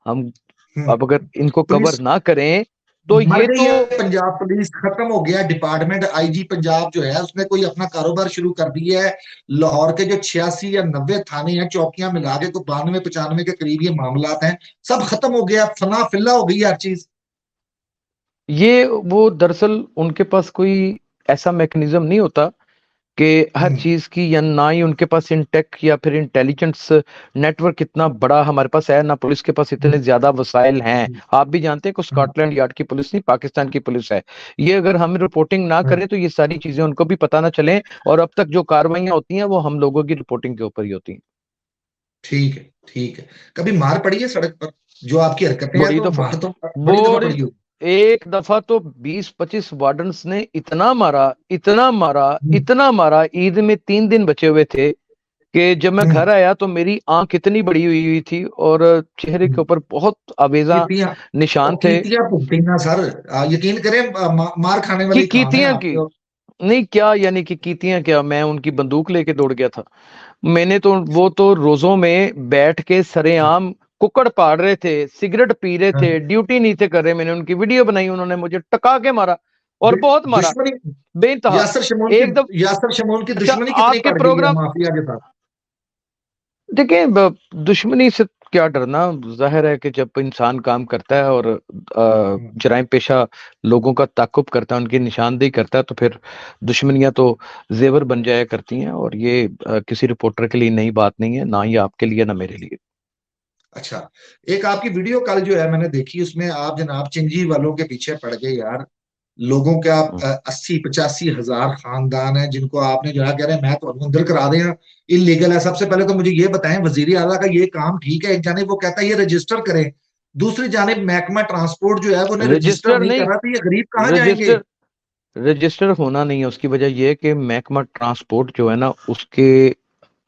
[SPEAKER 4] हम अब अगर इनको कवर
[SPEAKER 1] पुलिस
[SPEAKER 4] ना करें तो
[SPEAKER 1] मर
[SPEAKER 4] ये
[SPEAKER 1] गई
[SPEAKER 4] तो
[SPEAKER 1] है। पंजाब पुलिस खत्म हो गया डिपार्टमेंट। आईजी पंजाब जो है उसने कोई अपना कारोबार शुरू कर दिया है। लाहौर के जो 86 या 90 थाने हैं, चौकियां मिला के, तो 92-95 के करीब ये मामला हैं, सब खत्म हो गया, फना फिल्ला हो गई हर चीज।
[SPEAKER 4] ये वो दरअसल उनके पास कोई ऐसा मैकेनिज्म नहीं होता कि हर चीज की, या ना ही उनके पास इंटेक या फिर इंटेलिजेंस नेटवर्क इतना बड़ा हमारे पास है, ना पुलिस के पास इतने ज्यादा वसाइल हैं। आप भी जानते हैं कि स्कॉटलैंड यार्ड की पुलिस नहीं, पाकिस्तान की पुलिस है। ये अगर हम रिपोर्टिंग ना करें तो ये सारी चीजें उनको भी पता ना चले, और अब तक जो कार्रवाइयां होती हैं वो हम लोगों की रिपोर्टिंग के ऊपर ही होती हैं।
[SPEAKER 1] ठीक है, ठीक है। कभी मार पड़ी है सड़क पर? जो आपकी हरकतें हैं
[SPEAKER 4] बड़ी
[SPEAKER 1] तो
[SPEAKER 4] दफा,
[SPEAKER 1] मार तो बड़ी दफा
[SPEAKER 4] बड़ी
[SPEAKER 1] पड़ी हो।
[SPEAKER 4] एक दफा तो 20-25 वार्डन्स ने इतना मारा, इतना मारा, इतना मारा। ईद में 3 दिन बचे हुए थे कि जब मैं घर आया तो मेरी आंख इतनी बड़ी हुई थी और चेहरे के ऊपर बहुत आवेजा
[SPEAKER 1] कीतियां
[SPEAKER 4] निशान थे।
[SPEAKER 1] कीतियां भुगती ना सर। यकीन करें, मार खाने
[SPEAKER 4] कि
[SPEAKER 1] वाली काम है
[SPEAKER 4] कीतियां की
[SPEAKER 1] आपके।
[SPEAKER 4] नहीं, क्या यानी कि कीतियां क्या, मैं उनकी बंदूक लेके दौड़ गया था। मैंने तो वो तो रोजों में बैठ के सरेआम कुकड़ पाड़ रहे थे, सिगरेट पी रहे थे, ड्यूटी नहीं थे कर रहे। मैंने उनकी वीडियो बनाई, उन्होंने मुझे टका के मारा और बहुत मारा,
[SPEAKER 1] दुश्मनी
[SPEAKER 4] बेइंतहा।
[SPEAKER 1] यासर शमून की
[SPEAKER 4] एक दम
[SPEAKER 1] यासर शमून की
[SPEAKER 4] अच्छा,
[SPEAKER 1] दुश्मनी कितनी
[SPEAKER 4] आपके
[SPEAKER 1] पड़ गई है
[SPEAKER 4] प्रोग्राम
[SPEAKER 1] माफिया के साथ?
[SPEAKER 4] देखिए, दुश्मनी से क्या डरना। जाहिर है कि जब इंसान काम करता है और जराइम पेशा लोगों का ताकुब करता है, उनकी निशानदेही करता है, तो फिर दुश्मनियां तो जेवर बन जाया करती हैं। और ये किसी रिपोर्टर के लिए नई बात नहीं है, ना ही आपके लिए ना मेरे लिए।
[SPEAKER 1] अच्छा, एक आपकी वीडियो कल जो है मैंने देखी, उसमें आप जनाब चिंजी वालों के पीछे पड़ गए यार। लोगों के आप
[SPEAKER 4] हम्म।
[SPEAKER 1] 80-85 हजार खानदान है जिनको आपने जो है कह रहे हैं मैं तो अंदर करा दें, इलीगल है। सबसे पहले तो मुझे ये बताएं, वजीर आला का ये काम ठीक है? एक जानिब वो कहता है ये रजिस्टर करें, दूसरी जानिब महकमा ट्रांसपोर्ट जो है वो ने रजिस्टर
[SPEAKER 4] रजिस्टर
[SPEAKER 1] नहीं
[SPEAKER 4] नहीं,
[SPEAKER 1] कर रहा, तो ये गरीब कहाँ जाएंगे?
[SPEAKER 4] रजिस्टर रजिस्टर होना नहीं है। उसकी वजह यह है कि महकमा ट्रांसपोर्ट जो है ना, उसके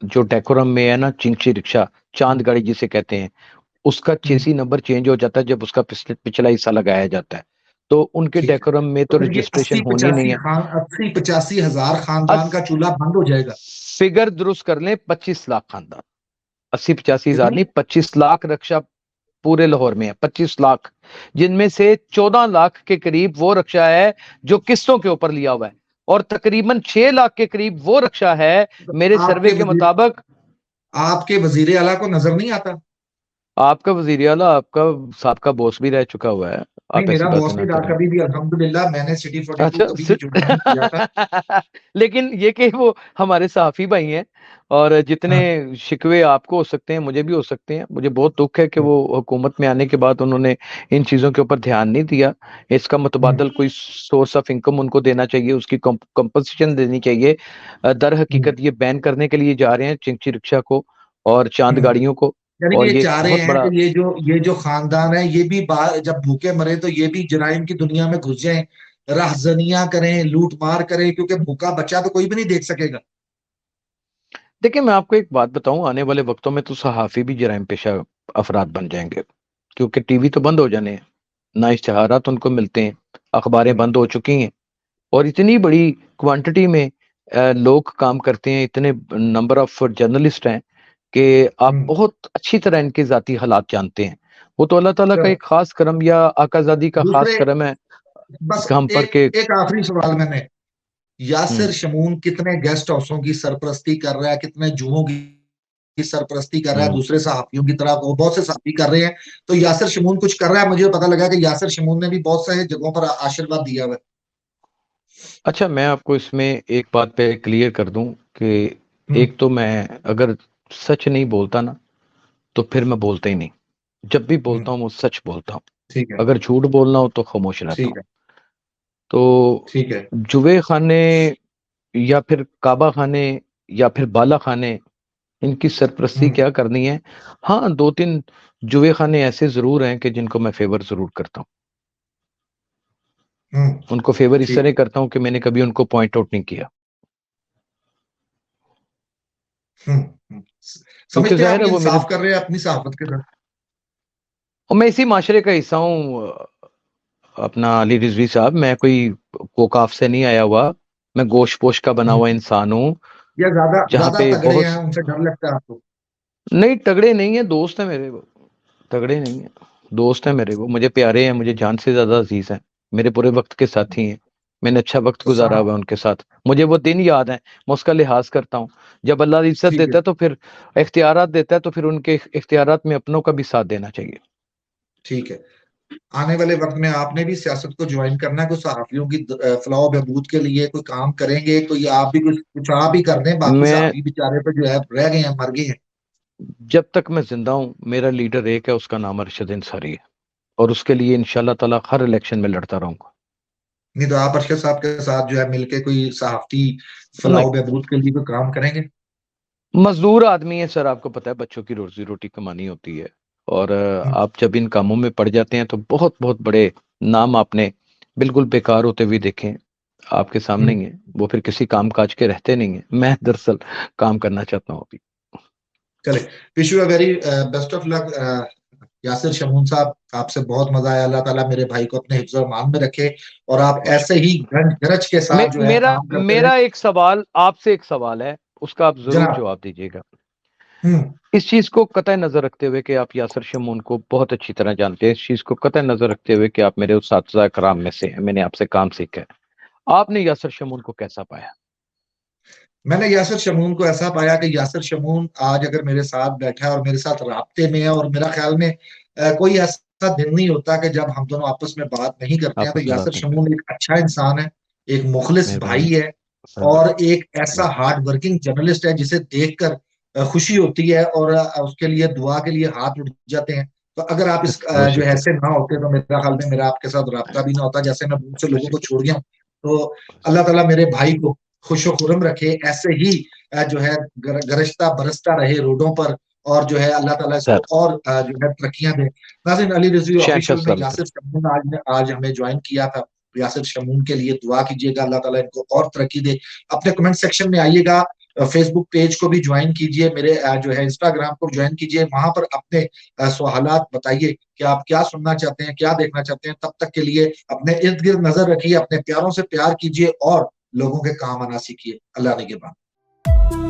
[SPEAKER 4] जो डेकोरम में है ना, चिंची रिक्शा, चांद गाड़ी जिसे कहते हैं, उसका चेसी नंबर चेंज हो जाता है जब उसका पिछला हिस्सा लगाया जाता है। तो उनके
[SPEAKER 1] ठीक है,
[SPEAKER 4] डेकोरम में
[SPEAKER 1] तो
[SPEAKER 4] तो
[SPEAKER 1] फिर ये
[SPEAKER 4] रजिस्ट्रेशन होनी नहीं है।
[SPEAKER 1] 80-85 हजार खानदान का चूल्हा बंद हो जाएगा।
[SPEAKER 4] फिगर दुरुस्त कर लें, 25 लाख खानदान। 80-85 हजार
[SPEAKER 1] कितनी?
[SPEAKER 4] नहीं, 25 लाख रक्षा पूरे लाहौर में है। 25 लाख, जिनमें से 14 लाख के करीब वो रक्षा है जो किस्तों के ऊपर लिया हुआ है, और तकरीबन 6 लाख के करीब वो रक्षा है
[SPEAKER 1] तो
[SPEAKER 4] मेरे सर्वे के मुताबिक।
[SPEAKER 1] आपके वजीर आला को नजर नहीं आता?
[SPEAKER 4] आपका वजीर आला आपका साहब बॉस भी रह चुका हुआ है,
[SPEAKER 1] नहीं,
[SPEAKER 4] आप ऐसी
[SPEAKER 1] मेरा
[SPEAKER 4] बातें
[SPEAKER 1] बॉस
[SPEAKER 4] ना
[SPEAKER 1] नहीं रहा
[SPEAKER 4] करें।
[SPEAKER 1] कभी भी, अल्हम्दुलिल्लाह। मैंने सिटी 42
[SPEAKER 4] अच्छा
[SPEAKER 1] कभी भी ज्वाइन नहीं किया था।
[SPEAKER 4] लेकिन ये कि वो हमारे सहाफी भाई हैं, और जितने
[SPEAKER 1] हाँ,
[SPEAKER 4] शिकवे आपको हो सकते हैं मुझे भी हो सकते हैं। मुझे बहुत दुख है कि वो हुकूमत में आने के बाद उन्होंने इन चीजों के ऊपर ध्यान नहीं दिया। इसका मुतबादल कोई सोर्स ऑफ इनकम उनको देना चाहिए, उसकी कंपनसेशन देनी चाहिए। दर हकीकत ये बैन करने के लिए जा रहे हैं चिंची रिक्शा को और चांद गाड़ियों को,
[SPEAKER 1] यानी कि
[SPEAKER 4] और
[SPEAKER 1] ये
[SPEAKER 4] ये एक
[SPEAKER 1] चाह रहे
[SPEAKER 4] बहुत
[SPEAKER 1] हैं
[SPEAKER 4] बड़ा।
[SPEAKER 1] कि ये जो खानदान है ये भी जब भूखे मरे तो ये भी जराइम की दुनिया में घुस जाएं, राहजनियां करें, लूट मार करें, क्योंकि भूखा बच्चा तो कोई भी नहीं देख सकेगा।
[SPEAKER 4] देखिए, मैं आपको एक बात बताऊं, आने वाले वक्तों में तो सहाफी भी जराइम पेशा अफराद बन जाएंगे, क्योंकि टीवी तो बंद हो जाने हैं, ना इश्तिहारात उनको मिलते हैं, अखबारें बंद हो चुकी हैं, और इतनी बड़ी क्वांटिटी में लोग काम करते हैं, इतने नंबर ऑफ जर्नलिस्ट हैं कि आप बहुत अच्छी तरह इनके जाती हालात जानते हैं। वो तो अल्लाह ताला का
[SPEAKER 1] चलो,
[SPEAKER 4] एक खास करम या आकाजादी का खास
[SPEAKER 1] दूसरे,
[SPEAKER 4] करम है
[SPEAKER 1] बस
[SPEAKER 4] हम पर
[SPEAKER 1] एक
[SPEAKER 4] के।
[SPEAKER 1] एक आखिरी सवाल मैंने, यासिर
[SPEAKER 4] हम्म।
[SPEAKER 1] शमून कितने गेस्ट हाउसों की सरपरस्ती कर रहा है, कितने जुओं की सरपरस्ती कर रहा है
[SPEAKER 4] हम्म।
[SPEAKER 1] दूसरे सहाफियों की तरह? वो बहुत से सहाफी कर रहे हैं, तो यासिर शमून कुछ कर रहा है? मुझे पता लगा कि यासिर शमून ने भी बहुत सारे जगहों पर आशीर्वाद दिया हुआ है।
[SPEAKER 4] अच्छा, मैं आपको इसमें एक बात पे क्लियर कर दूं कि
[SPEAKER 1] हम्म,
[SPEAKER 4] एक तो मैं अगर सच नहीं बोलता ना, तो फिर मैं बोलता ही नहीं। जब भी बोलता हूँ वो सच बोलता हूँ।
[SPEAKER 1] ठीक है,
[SPEAKER 4] अगर झूठ बोलना हो तो खामोश रहता
[SPEAKER 1] ठीक
[SPEAKER 4] हूँ।
[SPEAKER 1] है,
[SPEAKER 4] तो
[SPEAKER 1] ठीक है।
[SPEAKER 4] जुए खाने या फिर काबा खाने या फिर बाला खाने इनकी सरपरस्ती क्या करनी है। हाँ, 2-3 जुए खाने ऐसे ज़रूर हैं कि जिनको मैं फ़ेवर ज़रूर करता हूँ। उनको फ़ेवर इस
[SPEAKER 1] ठीक।
[SPEAKER 4] तरह करता हूँ कि मैंने कभी उनको पॉइंट आउट नहीं किया। क्योंकि
[SPEAKER 1] समझते हैं
[SPEAKER 4] ज़ाहिर
[SPEAKER 1] आप
[SPEAKER 4] है
[SPEAKER 1] ये
[SPEAKER 4] वो मेरे
[SPEAKER 1] इंसाफ कर रहे हैं अपनी सहाफ़त के साथ?
[SPEAKER 4] और मैं इसी माशरे का हिस्सा हूँ अपना अली रिज़वी साहब, मैं कोई कोकाफ से नहीं आया हुआ, मैं गोश्त-पोश का बना हुआ इंसान हूँ,
[SPEAKER 1] या ज़्यादा
[SPEAKER 4] जहाँ
[SPEAKER 1] ज़्यादा
[SPEAKER 4] पे
[SPEAKER 1] तगड़े
[SPEAKER 4] बहुत
[SPEAKER 1] हैं, उनसे डर लगता है आपको?
[SPEAKER 4] नहीं, तगड़े नहीं हैं, दोस्त हैं मेरे वो, तगड़े नहीं हैं, दोस्त हैं मेरे वो, मुझे प्यारे हैं, मुझे जान से ज़्यादा अज़ीज़ हैं, मेरे पूरे वक़्त के साथी हैं, मैंने अच्छा वक़्त
[SPEAKER 1] तो
[SPEAKER 4] गुज़ारा
[SPEAKER 1] साहब
[SPEAKER 4] हुआ है उनके साथ, मुझे वो दिन याद हैं, मैं उसका लिहाज़ करता हूँ। जब अल्लाह इज़्ज़त
[SPEAKER 1] ठीक है,
[SPEAKER 4] देता है तो फिर इख्तियारात देता है तो फिर उनके इख्तियारात में अपनों का भी साथ देना चाहिए।
[SPEAKER 1] ठीक है। आने वाले वक़्त में आपने भी सियासत को जॉइन करना है, कोई सहाफ़ियों की फ़लाह व बहबूद के लिए कोई काम करेंगे, कोई आप भी कुछ आप भी कर दें, बाकी
[SPEAKER 4] मैं
[SPEAKER 1] सहाफ़ी बेचारे तो जो है रह गए हैं, मर गए हैं।
[SPEAKER 4] जब तक मैं ज़िंदा हूँ, मेरा लीडर एक है, उसका नाम अरशद अंसारी है और उसके लिए इंशाअल्लाह ताला हर इलेक्शन में लड़ता रहूँगा।
[SPEAKER 1] नहीं तो आप अरशद साहब के साथ जो है मिलके कोई सहाफ़ती फ़लाह
[SPEAKER 4] नहीं,
[SPEAKER 1] व बहबूद के लिए कोई काम करेंगे?
[SPEAKER 4] मज़दूर आदमी है सर, आपको पता है बच्चों की रोज़ी-रोटी कमानी होती है और
[SPEAKER 1] हुँ,
[SPEAKER 4] आप जब इन कामों में पड़ जाते हैं तो बहुत-बहुत बड़े नाम आपने बिल्कुल बेकार होते हुए देखे हैं, आपके सामने
[SPEAKER 1] हुँ।
[SPEAKER 4] ही हैं, वो फिर किसी काम-काज के रहते नहीं हैं। मैं दरअसल काम करना चाहता हूँ अभी।
[SPEAKER 1] चलें, wish you a very best of luck Yasir Shamoon साहब, आपसे बहुत मज़ा आया। अल्लाह ताला मेरे भाई को अपने हिफ्ज़ और ईमान में रखे और आप ऐसे
[SPEAKER 4] माशाअल्लाह।
[SPEAKER 1] ही गरज के साथ जो है
[SPEAKER 4] मेरा
[SPEAKER 1] काम करते रहें।
[SPEAKER 4] मेरा एक सवाल आपसे एक सवाल है, उसका आप ज़रूर
[SPEAKER 1] जनाब।
[SPEAKER 4] जवाब दीजिएगा।
[SPEAKER 1] हुँ।
[SPEAKER 4] इस चीज़ को कतई नज़र रखते हुए कि आप यासिर शमून को बहुत अच्छी तरह जानते हैं, इस चीज़ को कतई नज़र रखते हुए कि आप मेरे उस्ताद-ए कराम में से हैं, मैंने आपसे काम सीखा है। आपने यासिर शमून को कैसा पाया?
[SPEAKER 1] मैंने यासिर शमून को ऐसा पाया कि यासिर शमून आज अगर मेरे साथ बैठा है और मेरे साथ राब्ते में है और मेरा ख्याल में कोई ऐसा दिन नहीं होता कि जब हम दोनों आपस में बात नहीं करते हैं, तो
[SPEAKER 4] आपस में
[SPEAKER 1] यासिर
[SPEAKER 4] बात नहीं कर
[SPEAKER 1] शमून एक अच्छा इंसान है, एक मुखलिस भाई
[SPEAKER 4] मेहरबानी,
[SPEAKER 1] है और एक ऐसा हार्ड वर्किंग जर्नलिस्ट है जिसे देखकर खुशी होती है और उसके लिए दुआ के लिए हाथ उठ जाते हैं। तो अगर आप इस
[SPEAKER 4] बहुत
[SPEAKER 1] जो है
[SPEAKER 4] शुक्रिया,
[SPEAKER 1] ऐसे ना होते तो मेरा ख्याल में मेरा आपके साथ राब्ता भी ना होता, जैसे मैं बहुत से
[SPEAKER 4] बहुत
[SPEAKER 1] लोगों को
[SPEAKER 4] शुक्रिया।
[SPEAKER 1] छोड़ गया हूँ। तो अल्लाह ताला मेरे भाई को खुश-ओ-खुर्रम रखे, ऐसे ही जो है गरजता बरसता रहे रोडों पर और जो है अल्लाह ताला इसको
[SPEAKER 4] सर,
[SPEAKER 1] और जो है तरक्कियाँ दे। नाज़रीन, अली रिज़वी
[SPEAKER 4] शहंशाह
[SPEAKER 1] ऑफ़िशियल में
[SPEAKER 4] सलामत
[SPEAKER 1] यासिर
[SPEAKER 4] रखें।
[SPEAKER 1] शमून आज हमें जॉइन किया था। यासिर शमून के लिए दुआ कीजिएगा, अल्लाह ताला इनको और तरक्की दे। अपने कमेंट सेक्शन में आइएगा, फ़ेसबुक पेज को भी जॉइन कीजिए, मेरे जो है इंस्टाग्राम को जॉइन कीजिए, वहाँ पर अपने सवालात बताइए कि आप क्या सुनना चाहते हैं, क्या देखना चाहते हैं। तब तक के लिए अपने इर्द-गिर्द नज़र रखिए, अपने प्यारों से प्यार कीजिए और लोगों के काम आना सीखिए। अल्लाह निगहबान।